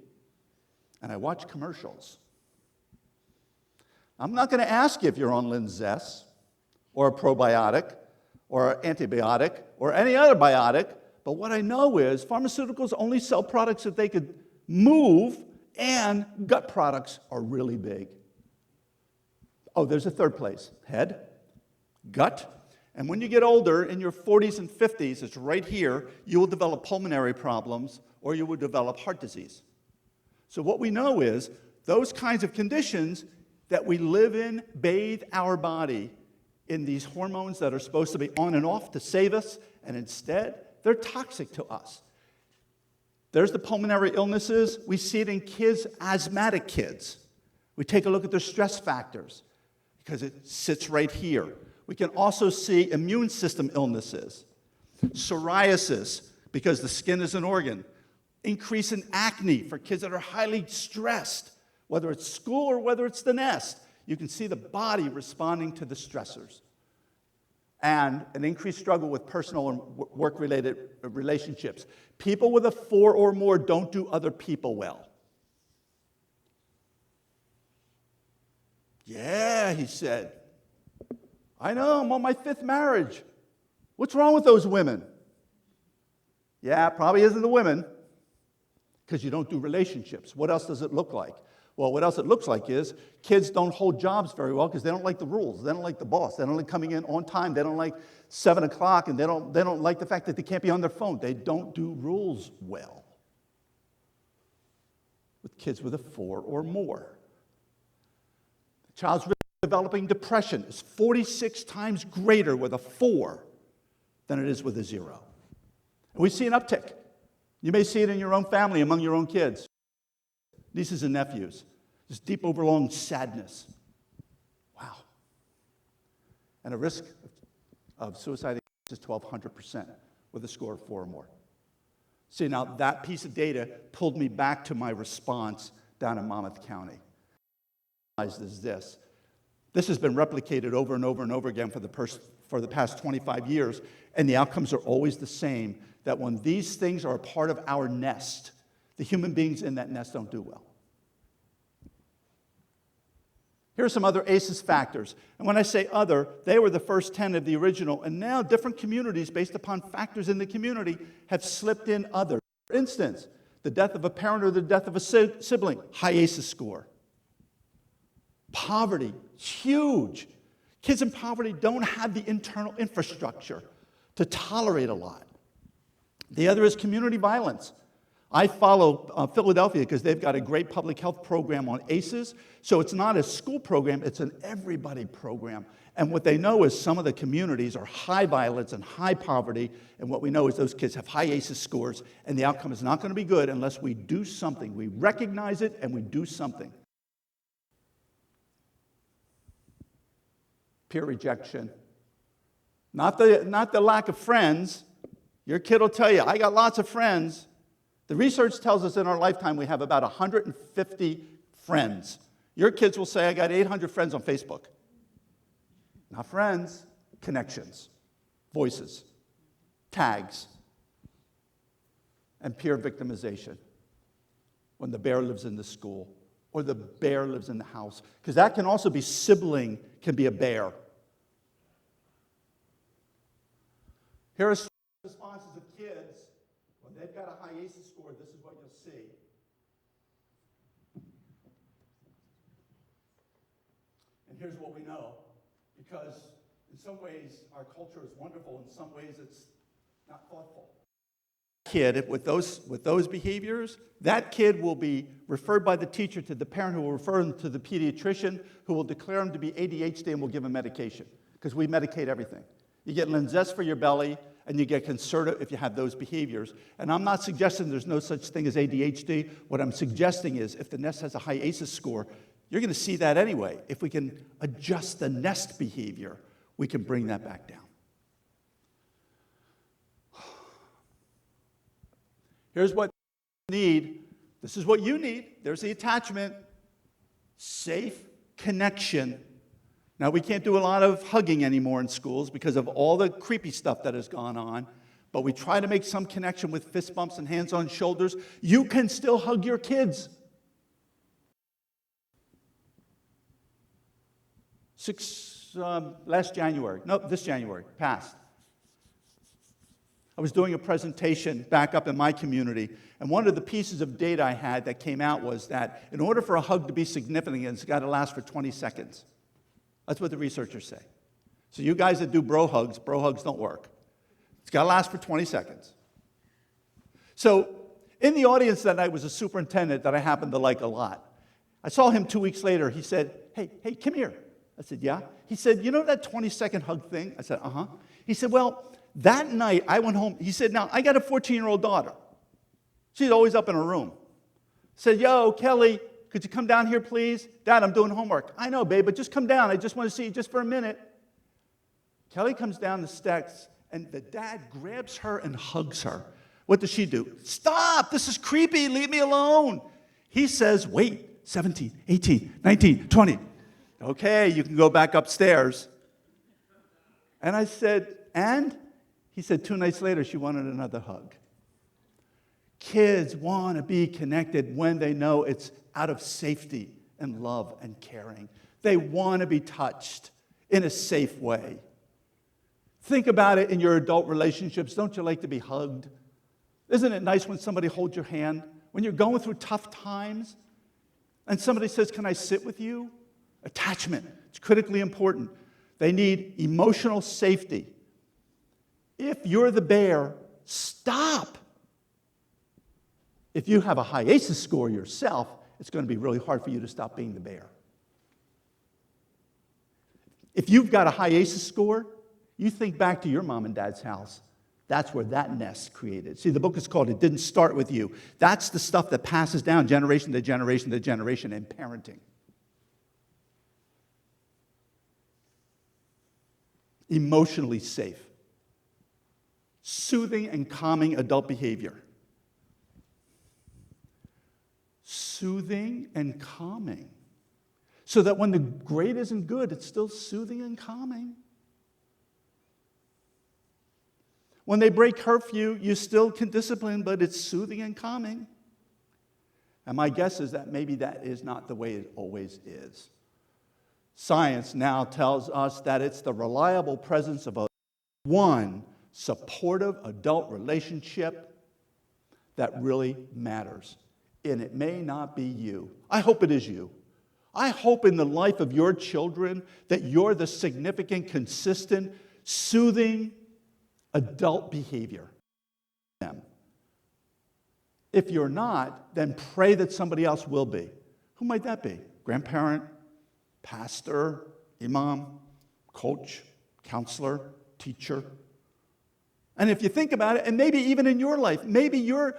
and I watch commercials. I'm not going to ask you if you're on Linzess or a probiotic or an antibiotic or any other biotic, but what I know is pharmaceuticals only sell products that they could move, and gut products are really big. Oh, there's a 3rd place. Head, gut. And when you get older, in your 40s and 50s, it's right here, you will develop pulmonary problems or you will develop heart disease. So what we know is those kinds of conditions that we live in bathe our body in these hormones that are supposed to be on and off to save us, and instead, they're toxic to us. There's the pulmonary illnesses. We see it in kids, asthmatic kids. We take a look at their stress factors because it sits right here. We can also see immune system illnesses, psoriasis, because the skin is an organ, increase in acne for kids that are highly stressed, whether it's school or whether it's the nest. You can see the body responding to the stressors. And an increased struggle with personal and work-related relationships. People with a 4 or more don't do other people well. Yeah, he said. I know, I'm on my 5th marriage. What's wrong with those women? Yeah, it probably isn't the women. because you don't do relationships. What else does it look like? Well, what else it looks like is kids don't hold jobs very well because they don't like the rules. They don't like the boss. They don't like coming in on time. They don't like 7 o'clock, and they don't like the fact that they can't be on their phone. They don't do rules well. With kids with a 4 or more. The child's developing depression is 46 times greater with a 4 than it is with a 0. And we see an uptick. You may see it in your own family, among your own kids. Nieces and nephews. This deep, overlong sadness. Wow. And a risk of suicide is 1,200% with a score of 4 or more. See, now that piece of data pulled me back to my response down in Monmouth County. Is this. This has been replicated over and over and over again for the past 25 years, and the outcomes are always the same, that when these things are a part of our nest, the human beings in that nest don't do well. Here are some other ACEs factors. And when I say other, they were the first 10 of the original, and now different communities, based upon factors in the community, have slipped in others. For instance, the death of a parent or the death of a sibling, high ACEs score. Poverty, huge. Kids in poverty don't have the internal infrastructure to tolerate a lot. The other is community violence. I follow Philadelphia because they've got a great public health program on ACEs. So it's not a school program, it's an everybody program. And what they know is some of the communities are high violence and high poverty. And what we know is those kids have high ACEs scores. And the outcome is not going to be good unless we do something. We recognize it and we do something. Peer rejection. Not the lack of friends. Your kid will tell you, I got lots of friends. The research tells us in our lifetime we have about 150 friends. Your kids will say, I got 800 friends on Facebook. Not friends, connections, voices, tags, and peer victimization. When the bear lives in the school or the bear lives in the house. Because that can also be sibling, can be a bear. Here are responses of kids. When they've got a high ACEs score, this is what you'll see. And here's what we know. Because in some ways, our culture is wonderful. In some ways, it's not thoughtful. Kid with those behaviors, that kid will be referred by the teacher to the parent who will refer him to the pediatrician who will declare him to be ADHD and will give him medication. Because we medicate everything. You get Linzess for your belly, and you get Concerta if you have those behaviors. And I'm not suggesting there's no such thing as ADHD. What I'm suggesting is if the nest has a high ACEs score, you're going to see that anyway. If we can adjust the nest behavior, we can bring that back down. Here's what you need. This is what you need. There's the attachment. Safe connection. Now, we can't do a lot of hugging anymore in schools because of all the creepy stuff that has gone on, but we try to make some connection with fist bumps and hands on shoulders. You can still hug your kids. This January, past. I was doing a presentation back up in my community, and one of the pieces of data I had that came out was that in order for a hug to be significant, it's got to last for 20 seconds. That's what the researchers say. So you guys that do bro hugs don't work. It's got to last for 20 seconds. So in the audience that night was a superintendent that I happened to like a lot. I saw him 2 weeks later. He said, hey, come here. I said, yeah. He said, you know that 20-second hug thing? I said, uh-huh. He said, well, that night I went home. He said, now, I got a 14-year-old daughter. She's always up in her room. I said, yo, Kelly, could you come down here, please? Dad, I'm doing homework. I know, babe, but just come down. I just want to see you just for a minute. Kelly comes down the steps, and the dad grabs her and hugs her. What does she do? Stop! This is creepy. Leave me alone. He says, wait, 17, 18, 19, 20. Okay, you can go back upstairs. And I said, and? He said 2 nights later, she wanted another hug. Kids want to be connected when they know it's out of safety and love and caring. They want to be touched in a safe way. Think about it in your adult relationships. Don't you like to be hugged? Isn't it nice when somebody holds your hand when you're going through tough times, and somebody says, "Can I sit with you?" Attachment. It's critically important. They need emotional safety. If you're the bear, stop. If you have a high ACEs score yourself, it's going to be really hard for you to stop being the bear. If you've got a high ACEs score, you think back to your mom and dad's house. That's where that nest created. See, the book is called It Didn't Start With You. That's the stuff that passes down generation to generation to generation in parenting. Emotionally safe. Soothing and calming adult behavior. Soothing and calming. So that when the grade isn't good, it's still soothing and calming. When they break curfew, you still can discipline, but it's soothing and calming. And my guess is that maybe that is not the way it always is. Science now tells us that it's the reliable presence of one supportive adult relationship that really matters. And it may not be you. I hope it is you. I hope in the life of your children that you're the significant, consistent, soothing adult behavior. If you're not, then pray that somebody else will be. Who might that be? Grandparent, pastor, imam, coach, counselor, teacher. And if you think about it, and maybe even in your life, maybe your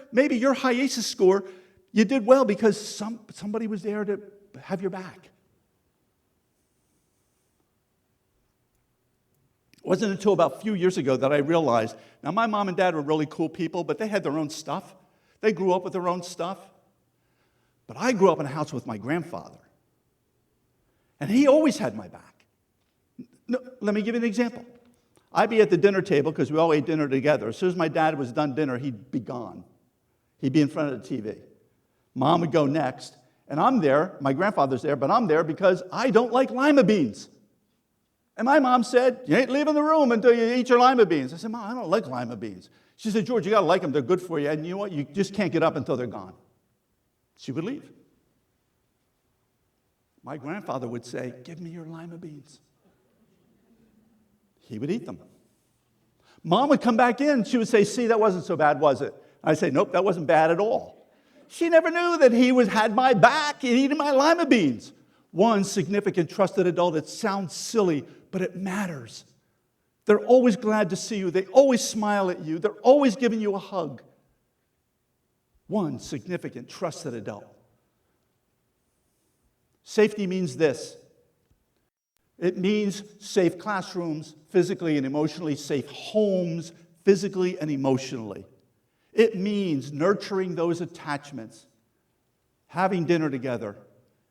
high ACEs score, you did well because somebody was there to have your back. It wasn't until about a few years ago that I realized, now my mom and dad were really cool people, but they had their own stuff. They grew up with their own stuff. But I grew up in a house with my grandfather. And he always had my back. No, let me give you an example. I'd be at the dinner table because we all ate dinner together. As soon as my dad was done dinner, he'd be gone. He'd be in front of the TV. Mom would go next. And I'm there, my grandfather's there, but I'm there because I don't like lima beans. And my mom said, "You ain't leaving the room until you eat your lima beans." I said, "Mom, I don't like lima beans." She said, "George, you got to like them. They're good for you. And you know what? You just can't get up until they're gone." She would leave. My grandfather would say, "Give me your lima beans." He would eat them. Mom would come back in. She would say, "See, that wasn't so bad, was it?" I'd say, "Nope, that wasn't bad at all." She never knew that he had my back and eating my lima beans. One significant, trusted adult. It sounds silly, but it matters. They're always glad to see you. They always smile at you. They're always giving you a hug. One significant, trusted adult. Safety means this. It means safe classrooms, physically and emotionally, safe homes, physically and emotionally. It means nurturing those attachments, having dinner together,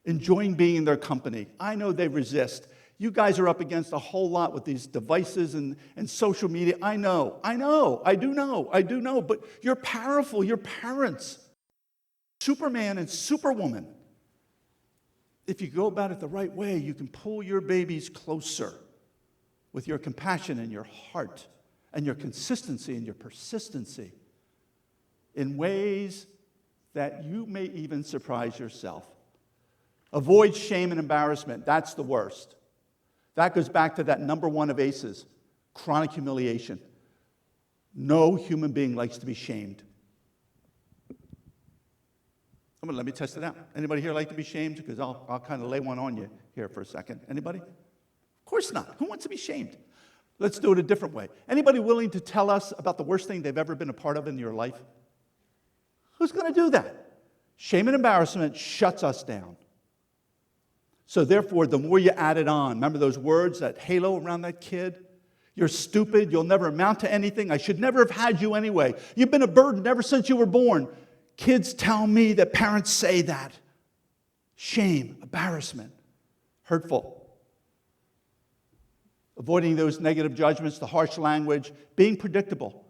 enjoying being in their company. I know they resist. You guys are up against a whole lot with these devices and social media. I do know, but you're powerful, you're parents. Superman and Superwoman. If you go about it the right way, you can pull your babies closer with your compassion and your heart and your consistency and your persistency in ways that you may even surprise yourself. Avoid shame and embarrassment. That's the worst. That goes back to that number one of ACEs, chronic humiliation. No human being likes to be shamed. Let me test it out. Anybody here like to be shamed? Because I'll kind of lay one on you here for a second. Anybody? Of course not. Who wants to be shamed? Let's do it a different way. Anybody willing to tell us about the worst thing they've ever been a part of in your life? Who's going to do that? Shame and embarrassment shuts us down. So therefore, the more you add it on, remember those words, that halo around that kid? You're stupid. You'll never amount to anything. I should never have had you anyway. You've been a burden ever since you were born. Kids tell me that parents say that. Shame, embarrassment, hurtful. Avoiding those negative judgments, the harsh language, being predictable.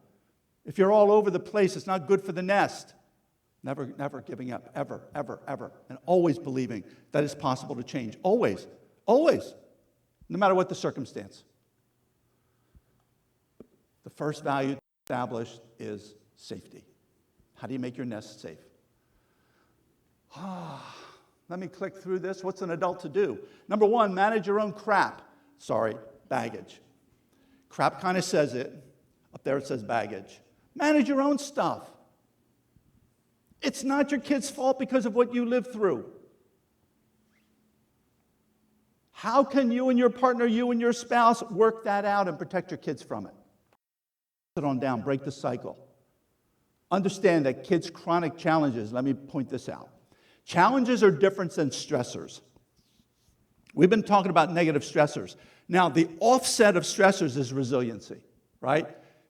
If you're all over the place, it's not good for the nest. Never giving up, ever, and always believing that it's possible to change. Always, no matter what the circumstance. The first value to establish is safety. How do you make your nest safe? Let me click through this. What's an adult to do? Number one, manage your own crap. Sorry, baggage. Crap kind of says it. Up there it says baggage. Manage your own stuff. It's not your kid's fault because of what you lived through. How can you and your partner, you and your spouse, work that out and protect your kids from it? Put it on down, break the cycle. Understand that kids' chronic challenges, let me point this out. Challenges are different than stressors. We've been talking about negative stressors. Now, the offset of stressors is resiliency, right?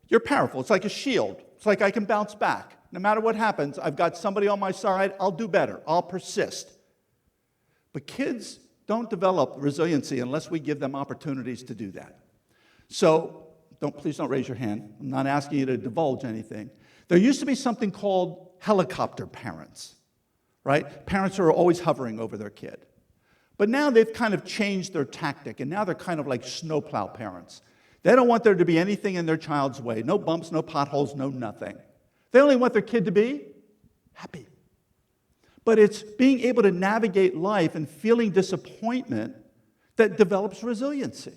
You're powerful. It's like a shield. It's like I can bounce back. No matter what happens, I've got somebody on my side. I'll do better. I'll persist. But kids don't develop resiliency unless we give them opportunities to do that. So, please don't raise your hand. I'm not asking you to divulge anything. There used to be something called helicopter parents, right? Parents who are always hovering over their kid. But now they've kind of changed their tactic, and now they're kind of like snowplow parents. They don't want there to be anything in their child's way. No bumps, no potholes, no nothing. They only want their kid to be happy. But it's being able to navigate life and feeling disappointment that develops resiliency.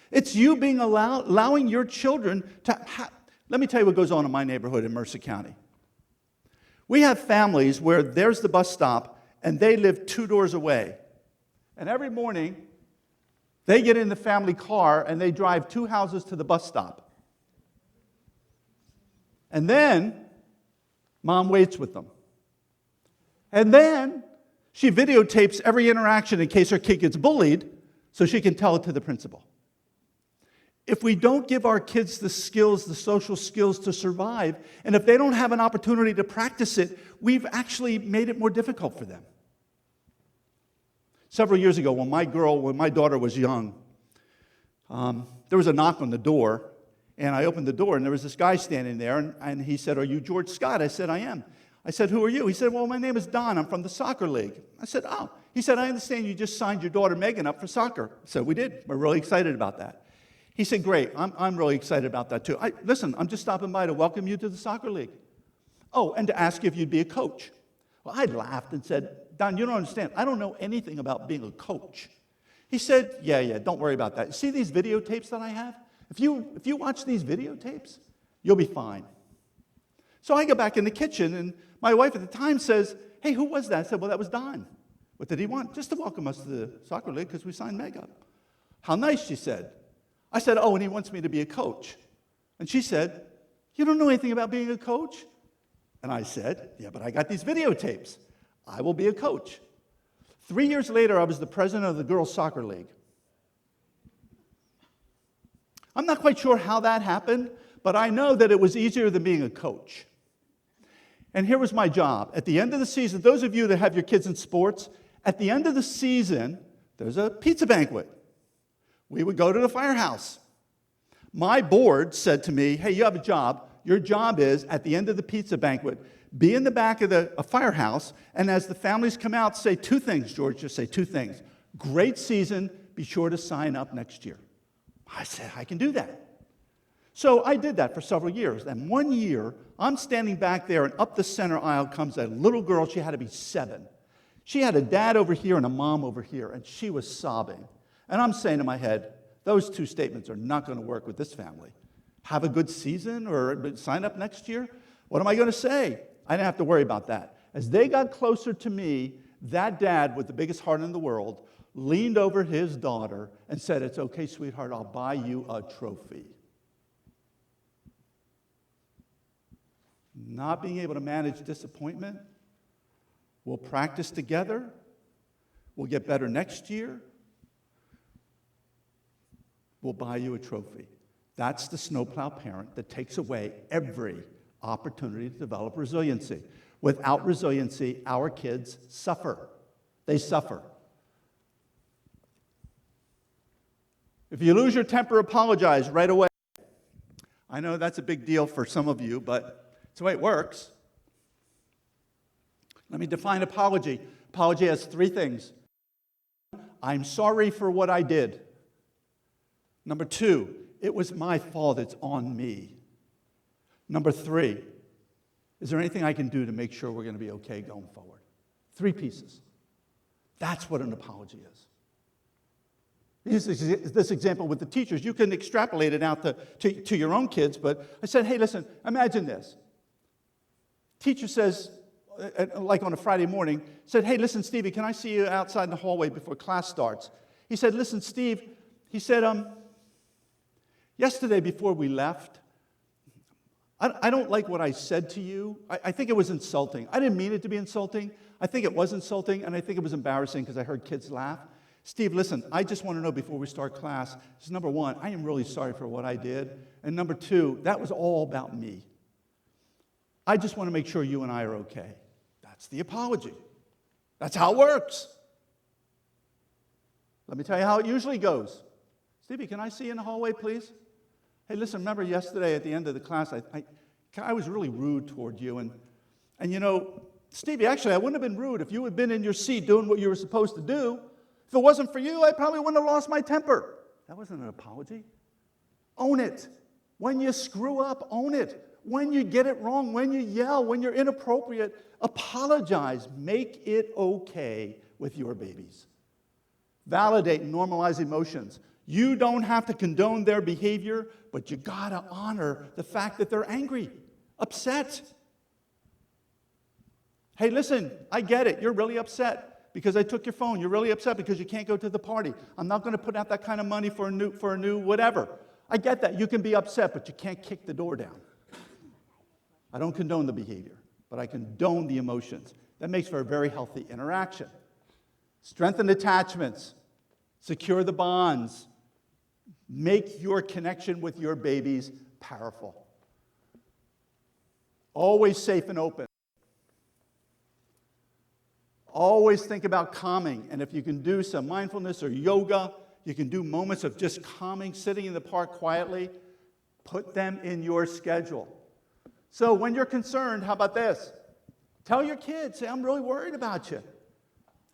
It's you being allowing your children to let me tell you what goes on in my neighborhood in Mercer County. We have families where there's the bus stop and they live 2 doors away. And every morning, they get in the family car and they drive 2 houses to the bus stop. And then, mom waits with them. And then, she videotapes every interaction in case her kid gets bullied so she can tell it to the principal. If we don't give our kids the skills, the social skills to survive, and if they don't have an opportunity to practice it, we've actually made it more difficult for them. Several years ago, when my daughter was young, there was a knock on the door, and I opened the door, and there was this guy standing there, and he said, "Are you George Scott?" I said, "I am." I said, "Who are you?" He said, "Well, my name is Don. I'm from the soccer league." I said, "Oh." He said, "I understand you just signed your daughter Megan up for soccer." I said, "We did. We're really excited about that." He said, "Great. I'm really excited about that, too. Listen, I'm just stopping by to welcome you to the soccer league. Oh, and to ask you if you'd be a coach." Well, I laughed and said, "Don, you don't understand. I don't know anything about being a coach." He said, yeah, don't worry about that. See these videotapes that I have? If you watch these videotapes, you'll be fine. So I go back in the kitchen, and my wife at the time says, "Hey, who was that?" I said, "Well, that was Don. What did he want?" "Just to welcome us to the soccer league because we signed Meg up." "How nice," she said. I said, "Oh, and he wants me to be a coach." And she said, "You don't know anything about being a coach?" And I said, "Yeah, but I got these videotapes. I will be a coach." 3 years later, I was the president of the girls' soccer league. I'm not quite sure how that happened, but I know that it was easier than being a coach. And here was my job. At the end of the season, those of you that have your kids in sports, at the end of the season, there's a pizza banquet. We would go to the firehouse. My board said to me, "Hey, you have a job. Your job is, at the end of the pizza banquet, be in the back of a firehouse, and as the families come out, say 2 things, George, just say 2 things. Great season, be sure to sign up next year." I said, "I can do that." So I did that for several years. And one year, I'm standing back there, and up the center aisle comes a little girl. She had to be 7. She had a dad over here and a mom over here, and she was sobbing. And I'm saying to my head, those 2 statements are not going to work with this family. Have a good season or sign up next year? What am I going to say? I didn't have to worry about that. As they got closer to me, that dad with the biggest heart in the world leaned over his daughter and said, "It's okay, sweetheart, I'll buy you a trophy." Not being able to manage disappointment, we'll practice together, we'll get better next year, we'll buy you a trophy. That's the snowplow parent that takes away every opportunity to develop resiliency. Without resiliency, our kids suffer. They suffer. If you lose your temper, apologize right away. I know that's a big deal for some of you, but it's the way it works. Let me define apology. Apology has 3 things. I'm sorry for what I did. Number 2, it was my fault, it's on me. Number 3, is there anything I can do to make sure we're going to be okay going forward? 3 pieces. That's what an apology is. Use this example with the teachers. You can extrapolate it out to your own kids, but I said, hey, listen, imagine this. Teacher says, like on a Friday morning, said, hey, listen, Stevie, can I see you outside in the hallway before class starts? He said, listen, Steve, he said, yesterday before we left, I don't like what I said to you. I think it was insulting. I didn't mean it to be insulting. I think it was insulting, and I think it was embarrassing because I heard kids laugh. Steve, listen, I just want to know before we start class, is number 1, I am really sorry for what I did. And number 2, that was all about me. I just want to make sure you and I are okay. That's the apology. That's how it works. Let me tell you how it usually goes. Stevie, can I see you in the hallway, please? Hey, listen, remember yesterday at the end of the class, I was really rude toward you. And you know, Stevie, actually, I wouldn't have been rude if you had been in your seat doing what you were supposed to do. If it wasn't for you, I probably wouldn't have lost my temper. That wasn't an apology. Own it. When you screw up, own it. When you get it wrong, when you yell, when you're inappropriate, apologize. Make it okay with your babies. Validate and normalize emotions. You don't have to condone their behavior, but you gotta honor the fact that they're angry, upset. Hey, listen, I get it. You're really upset because I took your phone. You're really upset because you can't go to the party. I'm not going to put out that kind of money for a new whatever. I get that. You can be upset, but you can't kick the door down. I don't condone the behavior, but I condone the emotions. That makes for a very healthy interaction. Strengthen attachments. Secure the bonds. Make your connection with your babies powerful. Always safe and open. Always think about calming, and if you can do some mindfulness or yoga, you can do moments of just calming, sitting in the park quietly, put them in your schedule. So when you're concerned, how about this? Tell your kids, say, I'm really worried about you.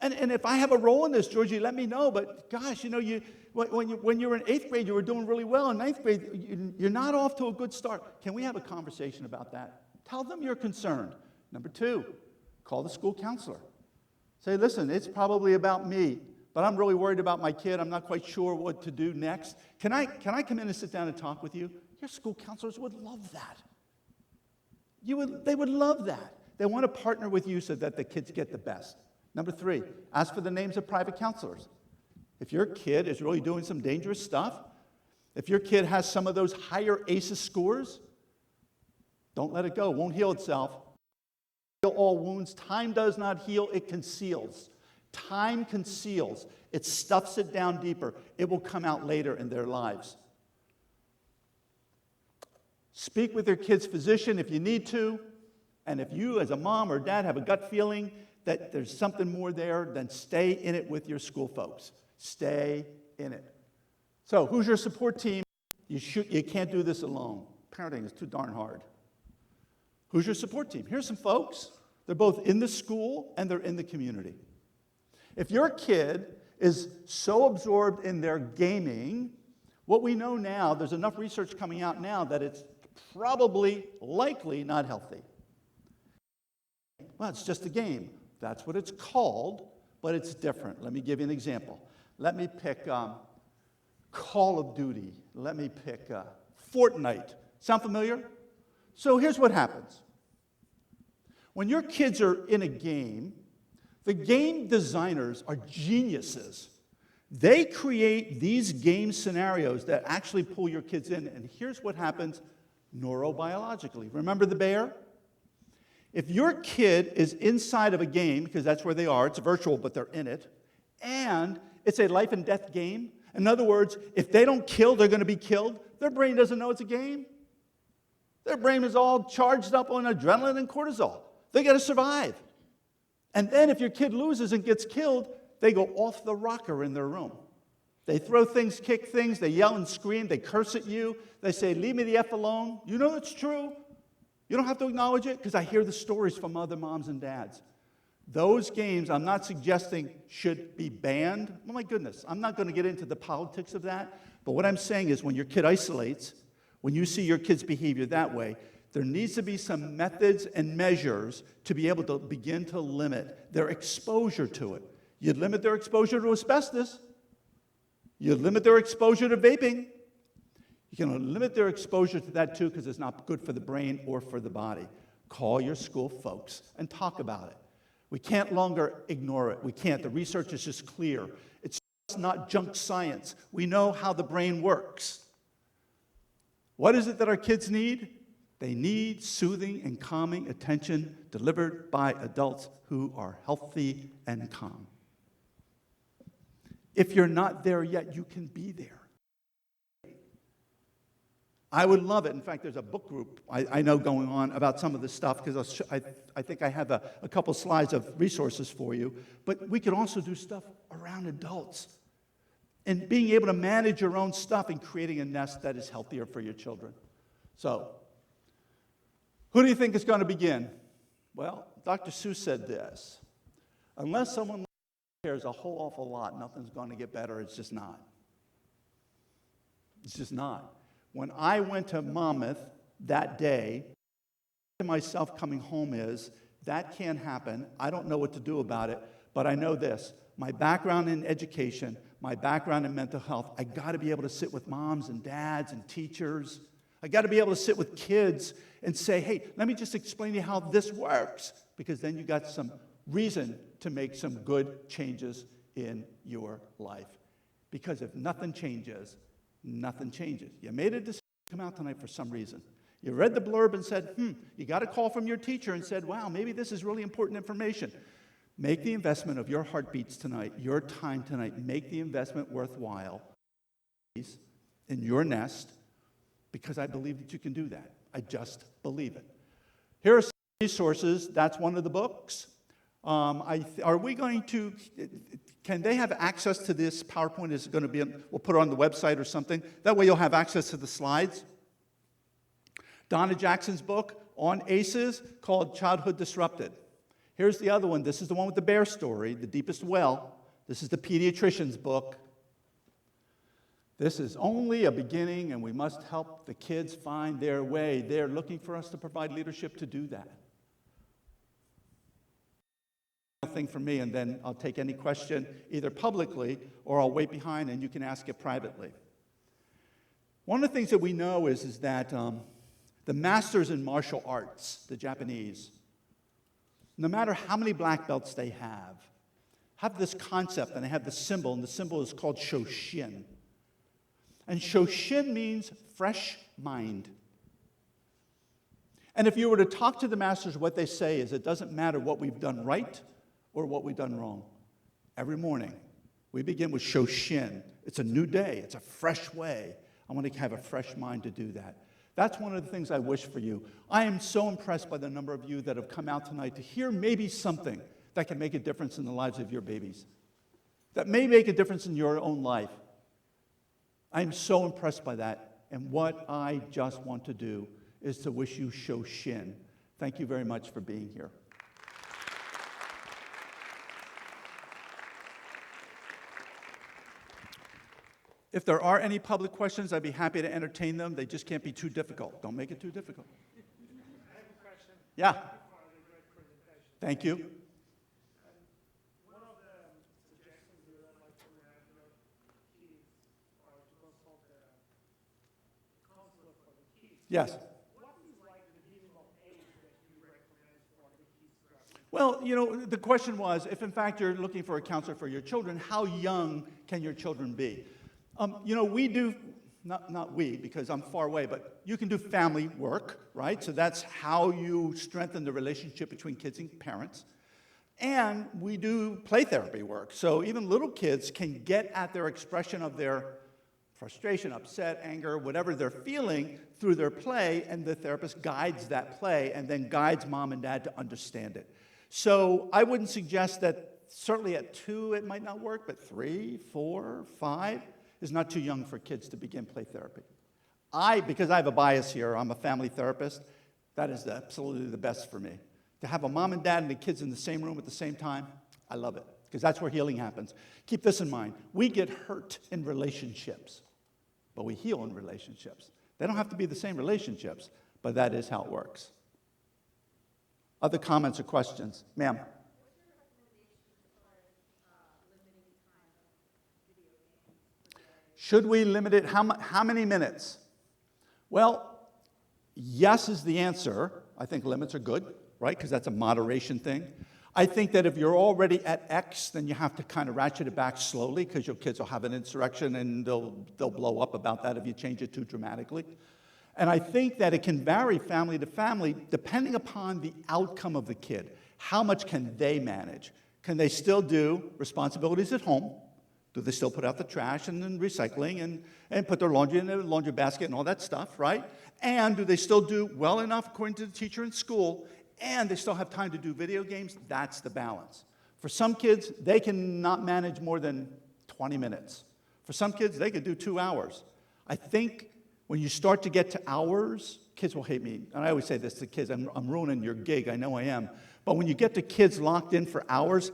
And if I have a role in this, Georgie, let me know, but gosh, you know, when you were in 8th grade, you were doing really well. In 9th grade, you're not off to a good start. Can we have a conversation about that? Tell them you're concerned. Number 2, call the school counselor. Say, listen, it's probably about me, but I'm really worried about my kid. I'm not quite sure what to do next. Can I come in and sit down and talk with you? Your school counselors would love that. They would love that. They want to partner with you so that the kids get the best. Number 3, ask for the names of private counselors. If your kid is really doing some dangerous stuff, if your kid has some of those higher ACEs scores, don't let it go. It won't heal itself. Heal all wounds. Time does not heal, it conceals. Time conceals. It stuffs it down deeper. It will come out later in their lives. Speak with your kid's physician if you need to. And if you, as a mom or dad, have a gut feeling that there's something more there, then stay in it with your school folks. Stay in it. So, who's your support team? You can't do this alone. Parenting is too darn hard. Who's your support team? Here's some folks. They're both in the school and they're in the community. If your kid is so absorbed in their gaming, what we know now, there's enough research coming out now that it's probably, likely not healthy. Well, it's just a game. That's what it's called, but it's different. Let me give you an example. Let me pick Call of Duty. Let me pick Fortnite. Sound familiar? So here's what happens. When your kids are in a game, the game designers are geniuses. They create these game scenarios that actually pull your kids in, and here's what happens neurobiologically. Remember the bear? If your kid is inside of a game, because that's where they are, it's virtual, but they're in it, and it's a life and death game, in other words, if they don't kill, they're going to be killed, their brain doesn't know it's a game. Their brain is all charged up on adrenaline and cortisol. They got to survive. And then if your kid loses and gets killed, they go off the rocker in their room. They throw things, kick things, they yell and scream, they curse at you, they say, leave me the F alone. You know it's true. You don't have to acknowledge it because I hear the stories from other moms and dads. Those games, I'm not suggesting should be banned. Oh my goodness, I'm not going to get into the politics of that. But what I'm saying is when your kid isolates, when you see your kid's behavior that way, There needs to be some methods and measures to be able to begin to limit their exposure to it. You'd limit their exposure to asbestos. You'd limit their exposure to vaping. You can limit their exposure to that too because it's not good for the brain or for the body. Call your school folks and talk about it. We can't longer ignore it. We can't. The research is just clear. It's just not junk science. We know how the brain works. What is it that our kids need? They need soothing and calming attention delivered by adults who are healthy and calm. If you're not there yet, you can be there. I would love it. In fact, there's a book group I know going on about some of this stuff because I think I have a couple slides of resources for you. But we could also do stuff around adults and being able to manage your own stuff and creating a nest that is healthier for your children. So, who do you think is going to begin? Well, Dr. Seuss said this: unless someone cares a whole awful lot, nothing's going to get better. It's just not. It's just not. When I went to Monmouth that day, to myself coming home is, that can't happen. I don't know what to do about it, but I know this. My background in education, my background in mental health, I got to be able to sit with moms and dads and teachers. I got to be able to sit with kids and say, hey, let me just explain to you how this works, because then you got some reason to make some good changes in your life. Because if nothing changes, nothing changes. You made a decision to come out tonight for some reason. You read the blurb and said, you got a call from your teacher and said, wow, maybe this is really important information. Make the investment of your heartbeats tonight, your time tonight. Make the investment worthwhile in your nest, because I believe that you can do that. I just believe it. Here are some resources. That's one of the books. Are we going to, can they have access to this PowerPoint? Is it going to be, we'll put it on the website or something. That way you'll have access to the slides. Donna Jackson's book on ACEs called Childhood Disrupted. Here's the other one. This is the one with the bear story, The Deepest Well. This is the pediatrician's book. This is only a beginning, and we must help the kids find their way. They're looking for us to provide leadership to do that. Thing for me, and then I'll take any question either publicly or I'll wait behind and you can ask it privately. One of the things that we know is that the masters in martial arts, the Japanese, no matter how many black belts they have this concept, and they have this symbol, and the symbol is called Shoshin. And Shoshin means fresh mind. And if you were to talk to the masters, what they say is it doesn't matter what we've done right or what we've done wrong. Every morning, we begin with Shoshin. It's a new day. It's a fresh way. I want to have a fresh mind to do that. That's one of the things I wish for you. I am so impressed by the number of you that have come out tonight to hear maybe something that can make a difference in the lives of your babies, that may make a difference in your own life. I am so impressed by that. And what I just want to do is to wish you Shoshin. Thank you very much for being here. If there are any public questions, I'd be happy to entertain them. They just can't be too difficult. Don't make it too difficult. I have a question. Yeah. For the great presentation. Thank you. One of the suggestions you would like to have your kids or to consult a counselor for the kids. Yes. What is like the minimum age that you recommend for the kids to have? Well, the question was, if in fact you're looking for a counselor for your children, how young can your children be? We do, not we, because I'm far away, but you can do family work, right? So that's how you strengthen the relationship between kids and parents. And we do play therapy work. So even little kids can get at their expression of their frustration, upset, anger, whatever they're feeling through their play, and the therapist guides that play and then guides mom and dad to understand it. So I wouldn't suggest that certainly at 2 it might not work, but 3, 4, 5 is not too young for kids to begin play therapy. Because I have a bias here, I'm a family therapist, that is absolutely the best for me. To have a mom and dad and the kids in the same room at the same time, I love it, because that's where healing happens. Keep this in mind. We get hurt in relationships, but we heal in relationships. They don't have to be the same relationships, but that is how it works. Other comments or questions? Ma'am? Should we limit it? How many minutes? Well, yes is the answer. I think limits are good, right? Because that's a moderation thing. I think that if you're already at X, then you have to kind of ratchet it back slowly because your kids will have an insurrection and they'll blow up about that if you change it too dramatically. And I think that it can vary family to family depending upon the outcome of the kid. How much can they manage? Can they still do responsibilities at home? Do they still put out the trash and then recycling and put their laundry in the laundry basket and all that stuff, right? And do they still do well enough according to the teacher in school, and they still have time to do video games? That's the balance. For some kids, they cannot manage more than 20 minutes. For some kids, they could do 2 hours. I think when you start to get to hours, kids will hate me. And I always say this to kids, I'm ruining your gig, I know I am. But when you get the kids locked in for hours,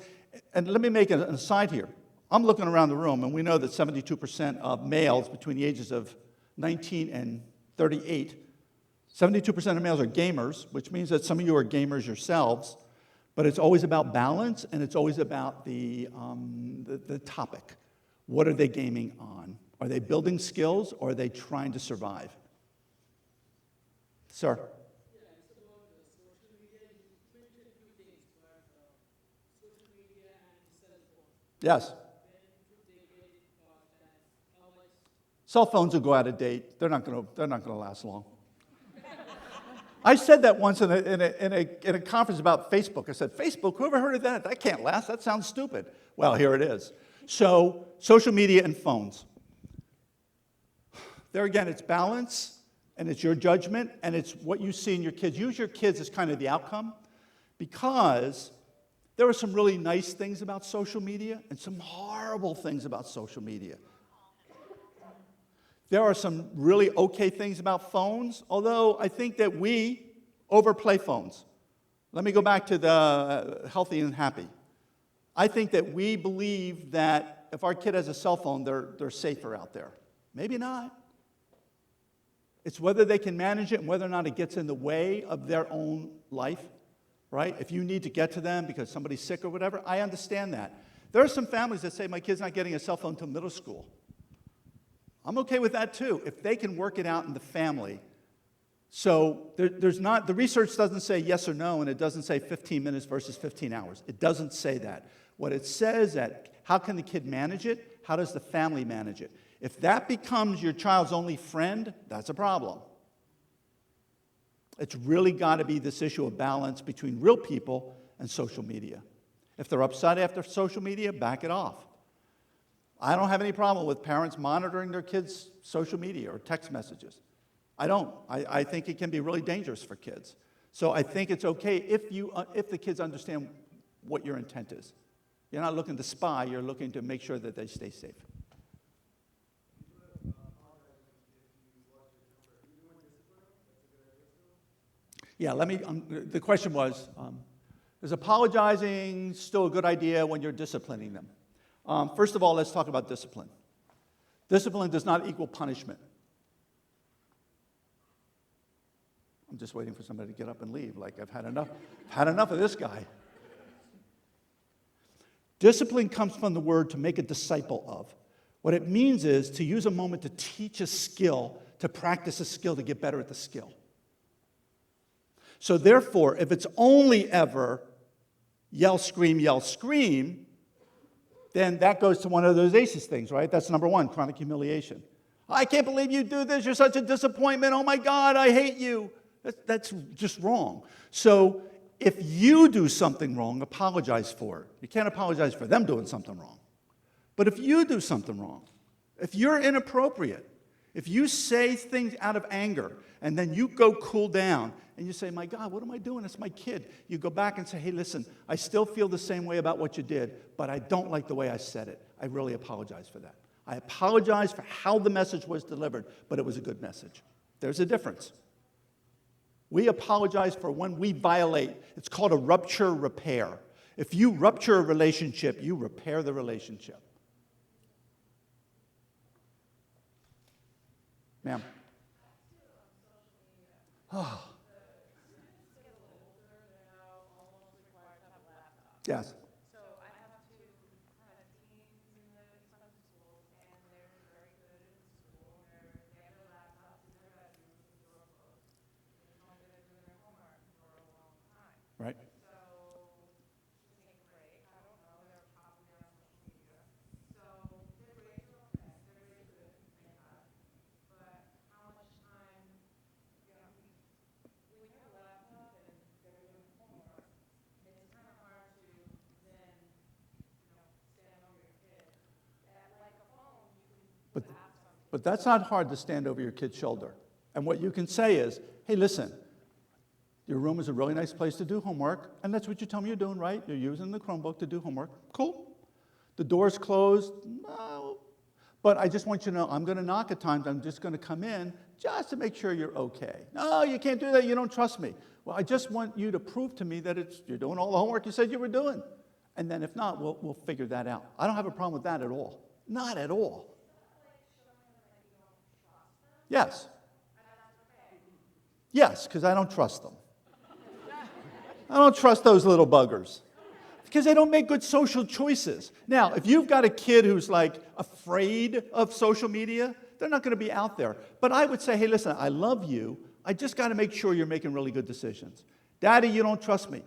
and let me make an aside here. I'm looking around the room, and we know that 72% of males between the ages of 19 and 38, 72% of males are gamers, which means that some of you are gamers yourselves, but it's always about balance, and it's always about the topic. What are they gaming on? Are they building skills, or are they trying to survive? Sir? Yeah, it's about social media. You mentioned two things, but social media and cell phone. Yes. Cell phones will go out of date. They're not going to last long. I said that once in a conference about Facebook. I said, Facebook, whoever heard of that? That can't last. That sounds stupid. Well, here it is. So, social media and phones. There again, it's balance, and it's your judgment, and it's what you see in your kids. Use your kids as kind of the outcome, because there are some really nice things about social media and some horrible things about social media. There are some really okay things about phones, although I think that we overplay phones. Let me go back to the healthy and happy. I think that we believe that if our kid has a cell phone, they're safer out there. Maybe not. It's whether they can manage it and whether or not it gets in the way of their own life, right? If you need to get to them because somebody's sick or whatever, I understand that. There are some families that say, my kid's not getting a cell phone until middle school. I'm okay with that too, if they can work it out in the family. So the research doesn't say yes or no, and it doesn't say 15 minutes versus 15 hours. It doesn't say that. What it says is that how can the kid manage it? How does the family manage it? If that becomes your child's only friend, that's a problem. It's really got to be this issue of balance between real people and social media. If they're upset after social media, back it off. I don't have any problem with parents monitoring their kids' social media or text messages. I don't. I think it can be really dangerous for kids. So I think it's okay if the kids understand what your intent is. You're not looking to spy, you're looking to make sure that they stay safe. Yeah, the question was, is apologizing still a good idea when you're disciplining them? First of all, let's talk about discipline. Discipline does not equal punishment. I'm just waiting for somebody to get up and leave, like I've had enough of this guy. Discipline comes from the word to make a disciple of. What it means is to use a moment to teach a skill, to practice a skill, to get better at the skill. So therefore, if it's only ever yell, scream, then that goes to one of those ACEs things, right? That's number one, chronic humiliation. I can't believe you do this. You're such a disappointment. Oh, my God, I hate you. That's just wrong. So if you do something wrong, apologize for it. You can't apologize for them doing something wrong. But if you do something wrong, if you're inappropriate, if you say things out of anger, and then you go cool down, and you say, my God, what am I doing? It's my kid. You go back and say, hey, listen, I still feel the same way about what you did, but I don't like the way I said it. I really apologize for that. I apologize for how the message was delivered, but it was a good message. There's a difference. We apologize for when we violate. It's called a rupture repair. If you rupture a relationship, you repair the relationship. Ma'am. Yes. So I have two kind of teens in the expensive schools, and they're very good in school. They have their laptops in their bedrooms with door closed. They told me they're doing their homework for a long time. Right. So should take a break. I don't know. They're probably on social media. So their grades are okay. They're really good, thank God. But how much time? You know, when you have a laptop and they're doing homework, it's kind of hard to then, stand over your kid. Like a phone, you But, can ask something. but that's not hard to stand over your kid's shoulder. And what you can say is, hey, listen, your room is a really nice place to do homework, and that's what you tell me you're doing, right? You're using the Chromebook to do homework. Cool. The door's closed. No. But I just want you to know, I'm going to knock at times. I'm just going to come in just to make sure you're okay. No, you can't do that. You don't trust me. Well, I just want you to prove to me that you're doing all the homework you said you were doing. And then if not, we'll figure that out. I don't have a problem with that at all. Not at all. Yes. Yes, because I don't trust them. I don't trust those little buggers because they don't make good social choices. Now, if you've got a kid who's like afraid of social media, they're not going to be out there. But I would say, hey, listen, I love you. I just got to make sure you're making really good decisions. Daddy, you don't trust me.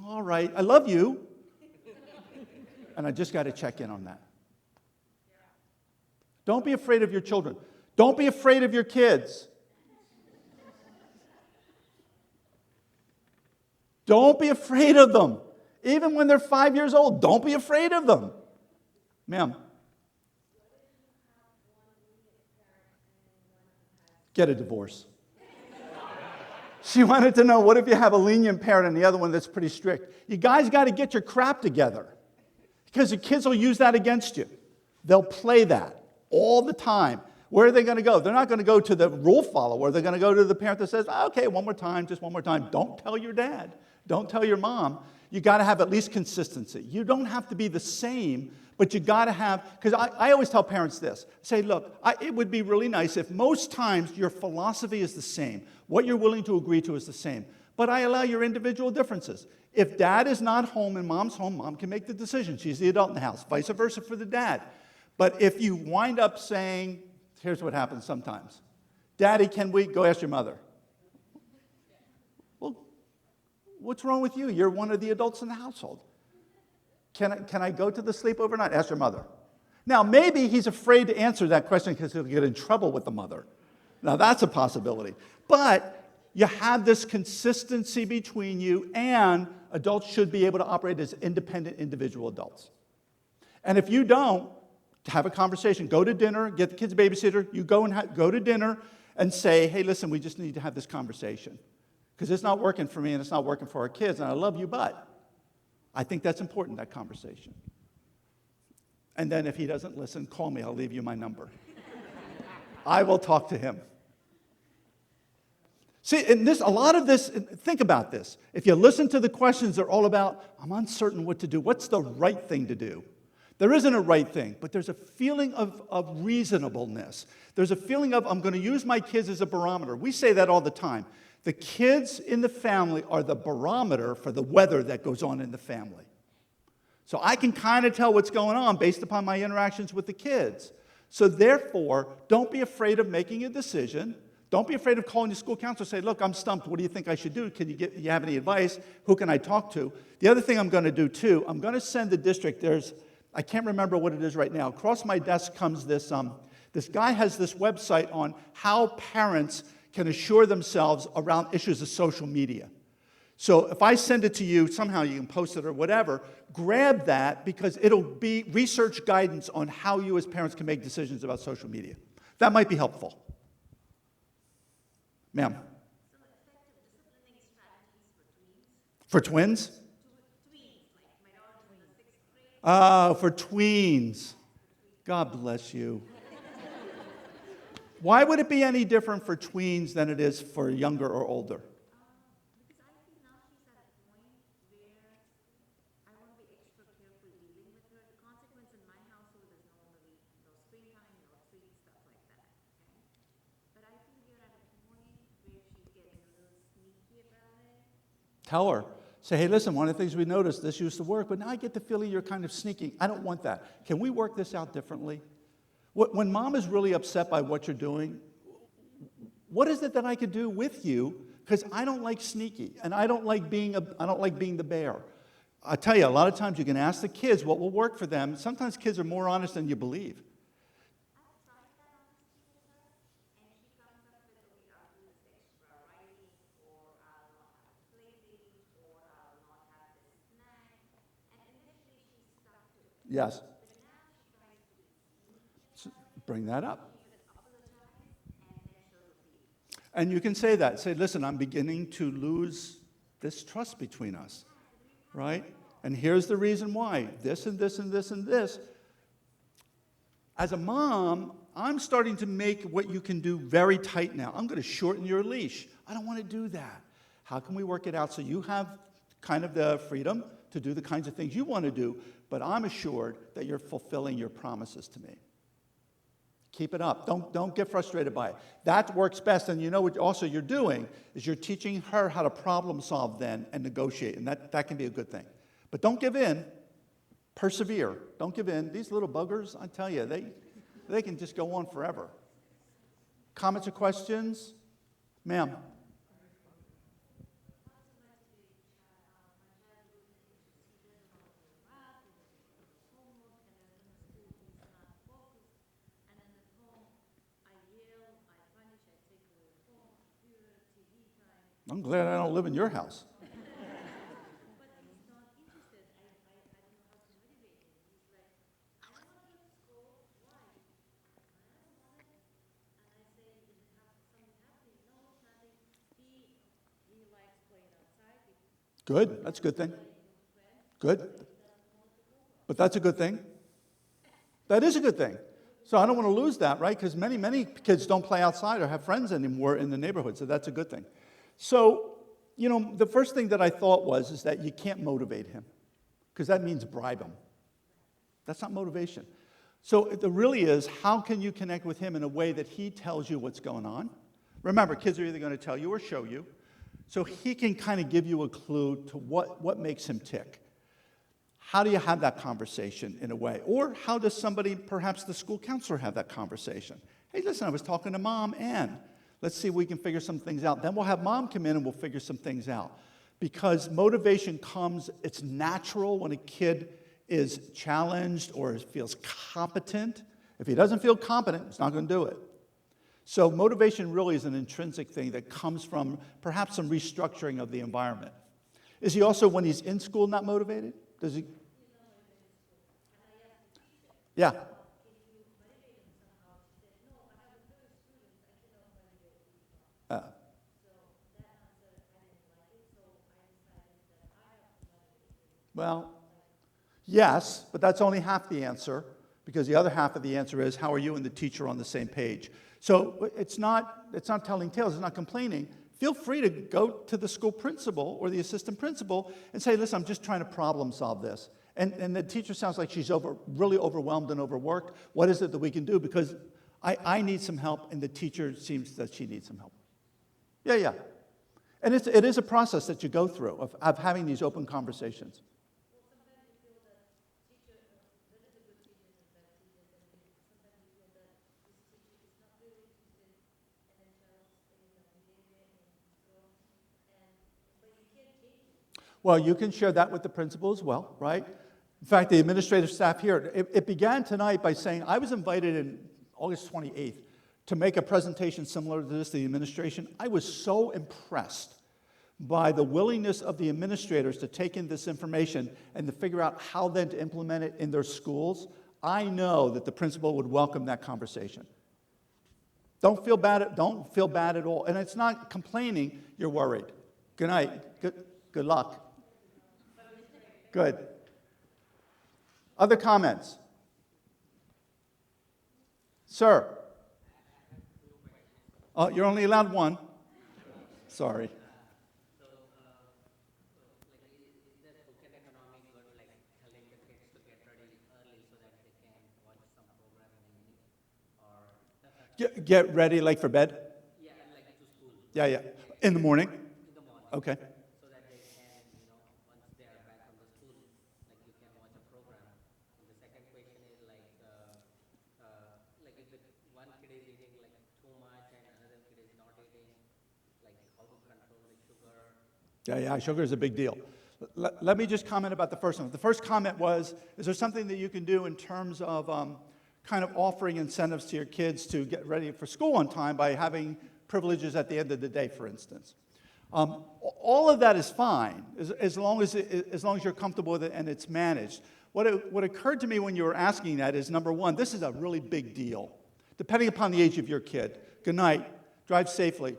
All right, I love you. And I just got to check in on that. Don't be afraid of your children. Don't be afraid of your kids. Don't be afraid of them. Even when they're 5 years old, don't be afraid of them. Ma'am. Get a divorce. She wanted to know, what if you have a lenient parent and the other one that's pretty strict? You guys got to get your crap together because the kids will use that against you. They'll play that all the time. Where are they going to go? They're not going to go to the rule follower. They're going to go to the parent that says, okay, one more time, just one more time. Don't tell your dad. Don't tell your mom. You got to have at least consistency. You don't have to be the same, but you got to have, because I always tell parents this. Say, look, it would be really nice if most times your philosophy is the same. What you're willing to agree to is the same. But I allow your individual differences. If dad is not home and mom's home, mom can make the decision. She's the adult in the house. Vice versa for the dad. But if you wind up saying, here's what happens sometimes. Daddy, can we go ask your mother? Well, what's wrong with you? You're one of the adults in the household. Can I go to the sleepover night? Ask your mother. Now, maybe he's afraid to answer that question because he'll get in trouble with the mother. Now, that's a possibility. But you have this consistency between you, and adults should be able to operate as independent individual adults. And if you don't, have a conversation. Go to dinner, get the kids a babysitter. You go and go to dinner and say, hey, listen, we just need to have this conversation. Because it's not working for me and it's not working for our kids, and I love you, but I think that's important, that conversation. And then if he doesn't listen, call me. I'll leave you my number. I will talk to him. See, and a lot of this, think about this. If you listen to the questions, they're all about, I'm uncertain what to do. What's the right thing to do? There isn't a right thing, but there's a feeling of reasonableness. There's a feeling of, I'm going to use my kids as a barometer. We say that all the time. The kids in the family are the barometer for the weather that goes on in the family. So I can kind of tell what's going on based upon my interactions with the kids. So therefore, don't be afraid of making a decision. Don't be afraid of calling your school counselor and say, look, I'm stumped. What do you think I should do? You have any advice? Who can I talk to? The other thing I'm going to do, too, I'm going to send the district, I can't remember what it is right now. Across my desk comes this guy has this website on how parents can assure themselves around issues of social media. So if I send it to you, somehow you can post it or whatever, grab that because it'll be research guidance on how you as parents can make decisions about social media. That might be helpful. Ma'am? Some effective disciplining strategies for tweens? For twins? Tweens, like my daughter's in the 6th grade. For tweens. God bless you. Why would it be any different for tweens than it is for younger or older? Because I think now she's at a point where I want to be extra careful dealing with her. The consequence in my household is normally no screen time, no treats, stuff like that. Okay? But I think we're at a point where she gets Tell her. Say, hey, listen, one of the things we noticed, this used to work, but now I get the feeling you're kind of sneaking. I don't want that. Can we work this out differently? When mom is really upset by what you're doing, what is it that I could do with you? Because I don't like sneaky, and I don't like being the bear. I tell you, a lot of times you can ask the kids what will work for them. Sometimes kids are more honest than you believe. I've tried that honesty with her, and she comes up with, I'll do this extra writing, or I'll not have a play date, or I'll not have this snack. And initially she stuck to it. Yes. But now she tries to be sneaky about it, Bring that up. even apologize, and then she'll repeat. And you can say that. Say, listen, I'm beginning to lose this trust between us, right? And here's the reason why. This and this and this and this. As a mom, I'm starting to make what you can do very tight now. I'm going to shorten your leash. I don't want to do that. How can we work it out so you have kind of the freedom to do the kinds of things you want to do, but I'm assured that you're fulfilling your promises to me. Keep it up. Don't get frustrated by it. That works best. And you know what also you're doing is you're teaching her how to problem solve then and negotiate. And that can be a good thing. But don't give in. Persevere. Don't give in. These little buggers, I tell you, they can just go on forever. Comments or questions? Ma'am. I'm glad I don't live in your house. But he's not interested. I don't know how to motivate him. He's like, I don't want to go to school. Why? I don't want it. And I say, is it something happening? No, it's nothing. He likes playing outside. Good. That's a good thing. Good. But that's a good thing. That is a good thing. So I don't want to lose that, right? Because many kids don't play outside or have friends anymore in the neighborhood. So that's a good thing. So, you know, the first thing that I thought is that you can't motivate him because that means bribe him. That's not motivation. So it really is, how can you connect with him in a way that he tells you what's going on? Remember, kids are either going to tell you or show you. So he can kind of give you a clue to what makes him tick. How do you have that conversation in a way? Or how does somebody, perhaps the school counselor, have that conversation? Hey, listen, I was talking to Mom, Ann. Let's see if we can figure some things out. Then we'll have Mom come in and we'll figure some things out. Because motivation comes, it's natural when a kid is challenged or feels competent. If he doesn't feel competent, he's not going to do it. So motivation really is an intrinsic thing that comes from perhaps some restructuring of the environment. Is he also, when he's in school, not motivated? Does he? Yeah. Well, yes, but that's only half the answer, because the other half of the answer is, how are you and the teacher on the same page? So it's not telling tales, it's not complaining. Feel free to go to the school principal or the assistant principal and say, listen, I'm just trying to problem solve this. And the teacher sounds like she's really overwhelmed and overworked. What is it that we can do? Because I need some help, and the teacher seems that she needs some help. Yeah. And it is a process that you go through of having these open conversations. Well, you can share that with the principal as well, right? In fact, the administrative staff here, it began tonight by saying, I was invited in August 28th to make a presentation similar to this to the administration. I was so impressed by the willingness of the administrators to take in this information and to figure out how then to implement it in their schools. I know that the principal would welcome that conversation. Don't feel bad at all. And it's not complaining, you're worried. Good night. Good luck. Good. Other comments? Sir? Oh, you're only allowed one. Sorry. Is there token economy good, like telling the kids to get ready early so that they can watch some program in the evening? Or Get ready, like for bed? yeah, like to school Yeah. In the morning? in the morning, Okay. so that they can Yeah, sugar is a big deal. Let me just comment about the first one. The first comment was, is there something that you can do in terms of kind of offering incentives to your kids to get ready for school on time by having privileges at the end of the day, for instance? All of that is fine, as long as you're comfortable with it and it's managed. What occurred to me when you were asking that is, number one, this is a really big deal, depending upon the age of your kid. Good night. Drive safely.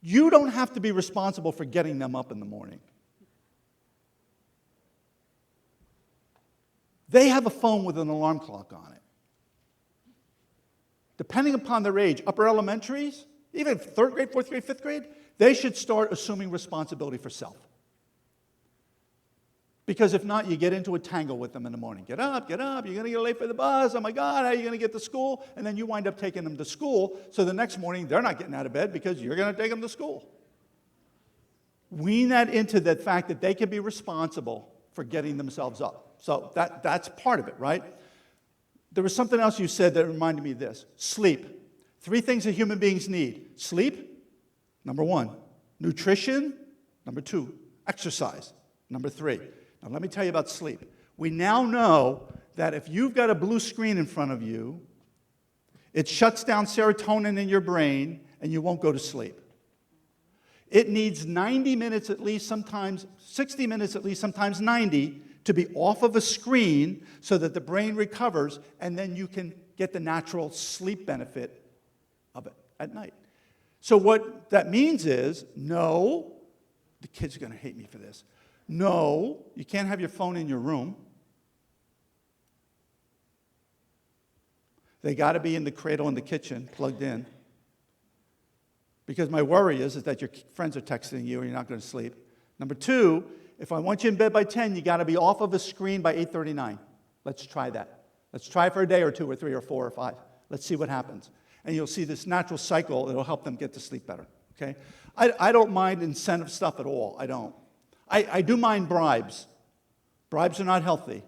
You don't have to be responsible for getting them up in the morning. They have a phone with an alarm clock on it. Depending upon their age, upper elementaries, even 3rd grade, 4th grade, 5th grade, they should start assuming responsibility for self. Because if not, you get into a tangle with them in the morning. Get up, you're going to get late for the bus, oh my God, how are you going to get to school? And then you wind up taking them to school, so the next morning they're not getting out of bed because you're going to take them to school. Wean that into the fact that they can be responsible for getting themselves up. So that's part of it, right? There was something else you said that reminded me of this. Sleep. 3 things that human beings need. Sleep, number 1. Nutrition, number 2. Exercise, number 3. Now let me tell you about sleep. We now know that if you've got a blue screen in front of you, it shuts down serotonin in your brain and you won't go to sleep. It needs 90 minutes at least, sometimes 60 minutes at least, sometimes 90, to be off of a screen so that the brain recovers and then you can get the natural sleep benefit of it at night. So what that means is, no, the kids are going to hate me for this. No, you can't have your phone in your room. They got to be in the cradle in the kitchen, plugged in. Because my worry is that your friends are texting you and you're not going to sleep. Number 2, if I want you in bed by 10, you got to be off of a screen by 8:39. Let's try that. Let's try for a day or 2 or 3 or 4 or 5. Let's see what happens. And you'll see this natural cycle that will help them get to sleep better. Okay? I don't mind incentive stuff at all. I don't. I do mind bribes. Bribes are not healthy.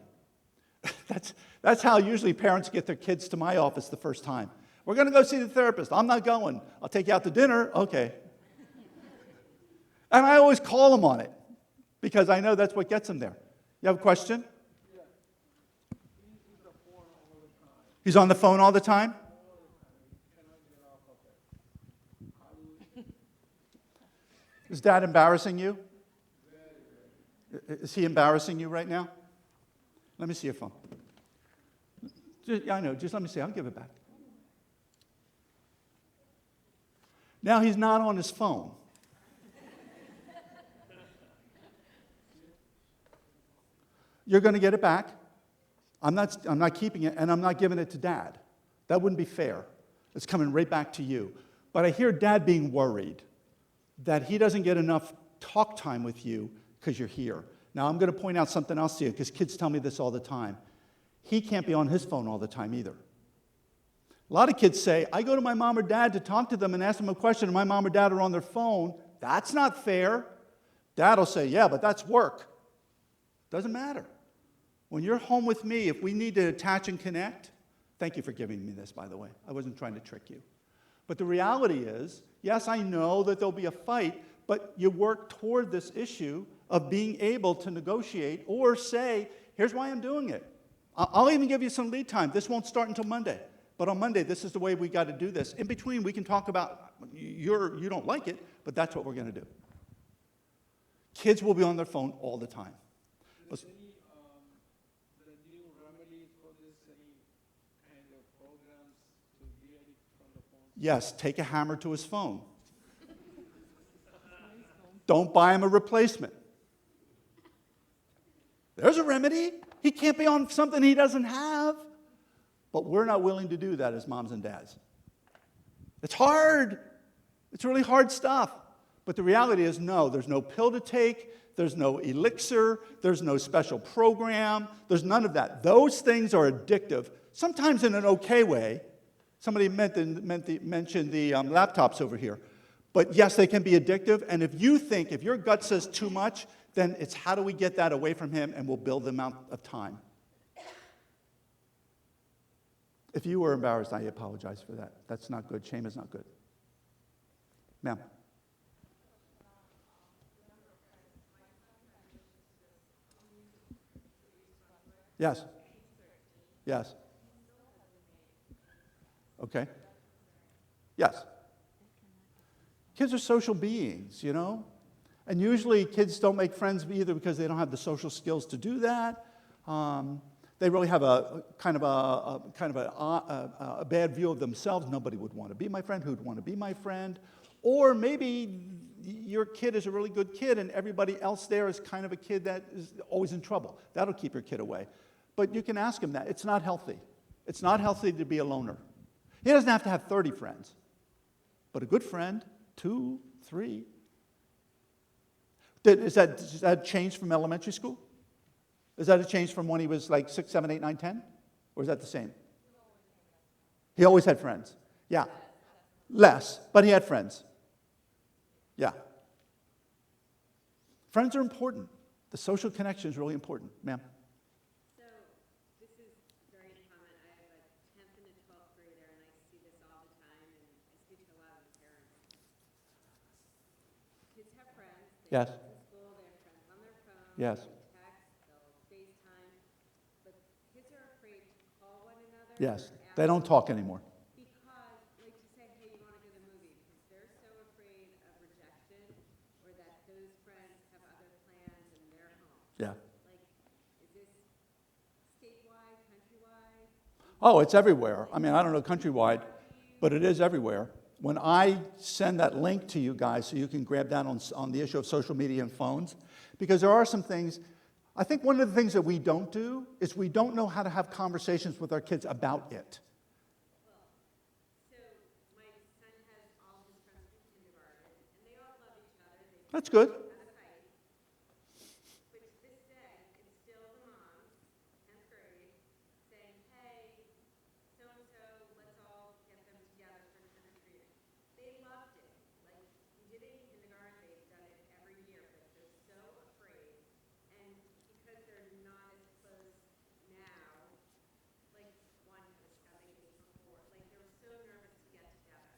That's how usually parents get their kids to my office the first time. We're going to go see the therapist. I'm not going. I'll take you out to dinner. Okay. And I always call them on it because I know that's what gets them there. You have a question? Yeah. He's on the phone all the time. He's on the phone all the time? He cannot get off of it. Is Dad embarrassing you? Is he embarrassing you right now? Let me see your phone. I know, just let me see. I'll give it back. Now he's not on his phone. You're going to get it back. I'm not keeping it, and I'm not giving it to Dad. That wouldn't be fair. It's coming right back to you. But I hear Dad being worried that he doesn't get enough talk time with you because you're here. Now, I'm going to point out something else to you, because kids tell me this all the time. He can't be on his phone all the time either. A lot of kids say, I go to my mom or dad to talk to them and ask them a question, and my mom or dad are on their phone. That's not fair. Dad will say, yeah, but that's work. Doesn't matter. When you're home with me, if we need to attach and connect, thank you for giving me this, by the way. I wasn't trying to trick you. But the reality is, yes, I know that there'll be a fight, but you work toward this issue of being able to negotiate or say, here's why I'm doing it. I'll even give you some lead time. This won't start until Monday. But on Monday, this is the way we got to do this. In between, we can talk about, you don't like it, but that's what we're going to do. Kids will be on their phone all the time. Is there any the new remedies for this, any kind of programs to get it from the phone? Yes, take a hammer to his phone. Don't buy him a replacement. There's a remedy. He can't be on something he doesn't have. But we're not willing to do that as moms and dads. It's hard. It's really hard stuff. But the reality is, no, there's no pill to take. There's no elixir. There's no special program. There's none of that. Those things are addictive, sometimes in an okay way. Somebody mentioned the laptops over here. But yes, they can be addictive. And if your gut says too much, then it's how do we get that away from him, and we'll build the amount of time. If you were embarrassed, I apologize for that. That's not good. Shame is not good. Ma'am. Yes. Yes. Okay. Yes. Kids are social beings, you know? And usually kids don't make friends either because they don't have the social skills to do that. They really have a bad view of themselves. Nobody would want to be my friend. Who would want to be my friend? Or maybe your kid is a really good kid and everybody else there is kind of a kid that is always in trouble. That'll keep your kid away. But you can ask him that. It's not healthy. It's not healthy to be a loner. He doesn't have to have 30 friends. But a good friend, 2, 3. Does that change from elementary school? Is that a change from when he was like 6, 7, 8, 9, 10? Or is that the same? He always had friends. Yeah. Less, but he had friends. Yeah. Friends are important. The social connection is really important. Ma'am? So, this is very common. I have a 10th and a 12th grader, and I see this all the time, and I speak to a lot of the parents. Kids have friends. They Yes. have friends in school. They have friends on their phone. Yes. They'll text. They'll FaceTime. But kids are afraid to call one another. Yes. or ask They don't talk anymore. Because, like to say, hey, you want to go to the movie? Because they're so afraid of rejection, or that those friends have other plans in their home. Yeah. Like, is this statewide, countrywide? Oh, it's everywhere. I mean, I don't know countrywide, but it is everywhere. When I send that link to you guys so you can grab that on the issue of social media and phones, because there are some things, I think one of the things that we don't do is we don't know how to have conversations with our kids about it. So my son has all his friends from kindergarten, and they all love each other. They That's good. have a fight. But to this day, it's still the mom, 10th grade, saying, hey, so-and-so, let's all get them together for trick-or-treating. They loved it. Like, we did it in kindergarten, they've done it every year, but they're so afraid. And because they're not as close now, like one was having it before, like they were so nervous to get together.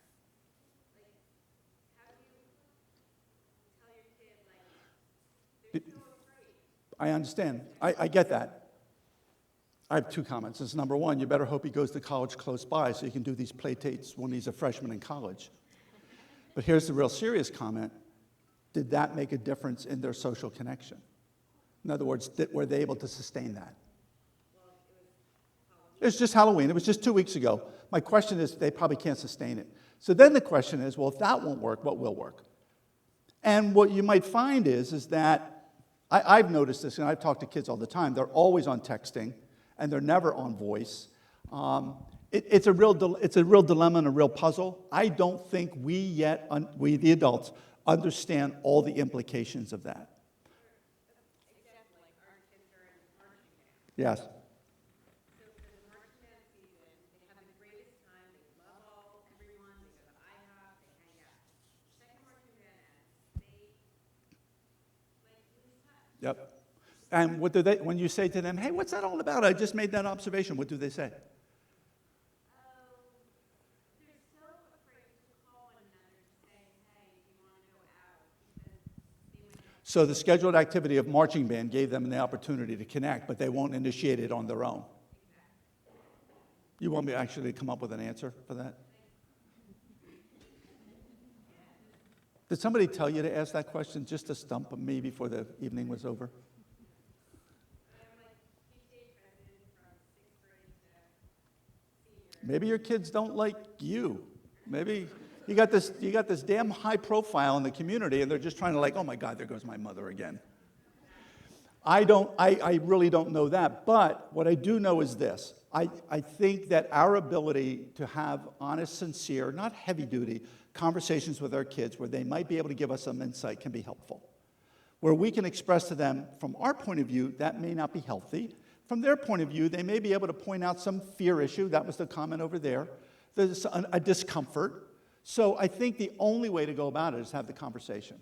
Like, how do you tell your kid, like, they're so afraid? I understand. I get that. I have 2 comments. This is number 1, you better hope he goes to college close by so he can do these play dates when he's a freshman in college. But here's the real serious comment. Did that make a difference in their social connection? In other words, were they able to sustain that? It was just Halloween. It was just 2 weeks ago. My question is, they probably can't sustain it. So then the question is, well, if that won't work, what will work? And what you might find is that I've noticed this, and I've talked to kids all the time. They're always on texting, and they're never on voice. It's a real dilemma and a real puzzle. I don't think we the adults, understand all the implications of that. Example, like our kids are in marching band. Yes. So for the marching band season, they have the greatest time. They love everyone. They go to IHOP. They hang out. Second marching band ends. They lose touch. Yep. And what do they, when you say to them, hey, what's that all about? I just made that observation. What do they say? They're so afraid to call one another to say, hey, do you want to go out? Because they might not. So the scheduled activity of marching band gave them the opportunity to connect, but they won't initiate it on their own. You want me actually to come up with an answer for that? Did somebody tell you to ask that question just to stump me before the evening was over? I'm like PTA president from 6th grade to senior. Maybe your kids don't like you. Maybe you got this damn high profile in the community, and they're just trying to like, oh my God, there goes my mother again. I really don't know that. But what I do know is this. I think that our ability to have honest, sincere, not heavy duty, conversations with our kids where they might be able to give us some insight can be helpful. Where we can express to them, from our point of view, that may not be healthy. From their point of view, they may be able to point out some fear issue. That was the comment over there. There's a discomfort. So I think the only way to go about it is have the conversation.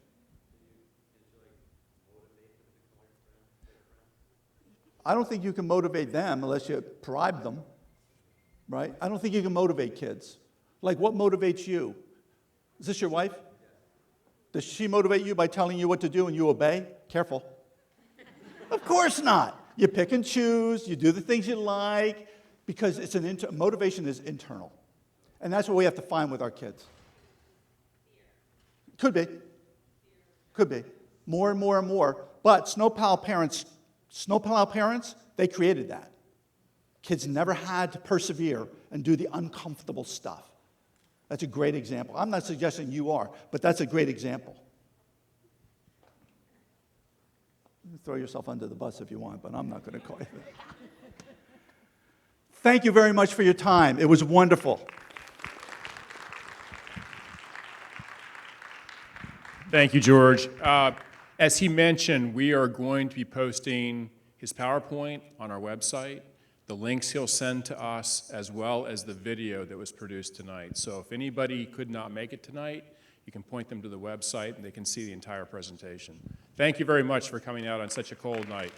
I don't think you can motivate them unless you bribe them, right? I don't think you can motivate kids. Like, what motivates you? Is this your wife? Does she motivate you by telling you what to do and you obey? Careful. Of course not. You pick and choose, you do the things you like, because it's motivation is internal. And that's what we have to find with our kids. Could be. Could be. More and more and more. But snowplow parents, they created that. Kids never had to persevere and do the uncomfortable stuff. That's a great example. I'm not suggesting you are, but that's a great example. You can throw yourself under the bus if you want, but I'm not going to call you that. Thank you very much for your time. It was wonderful. Thank you, George. As he mentioned, we are going to be posting his PowerPoint on our website, the links he'll send to us, as well as the video that was produced tonight. So if anybody could not make it tonight, you can point them to the website and they can see the entire presentation. Thank you very much for coming out on such a cold night.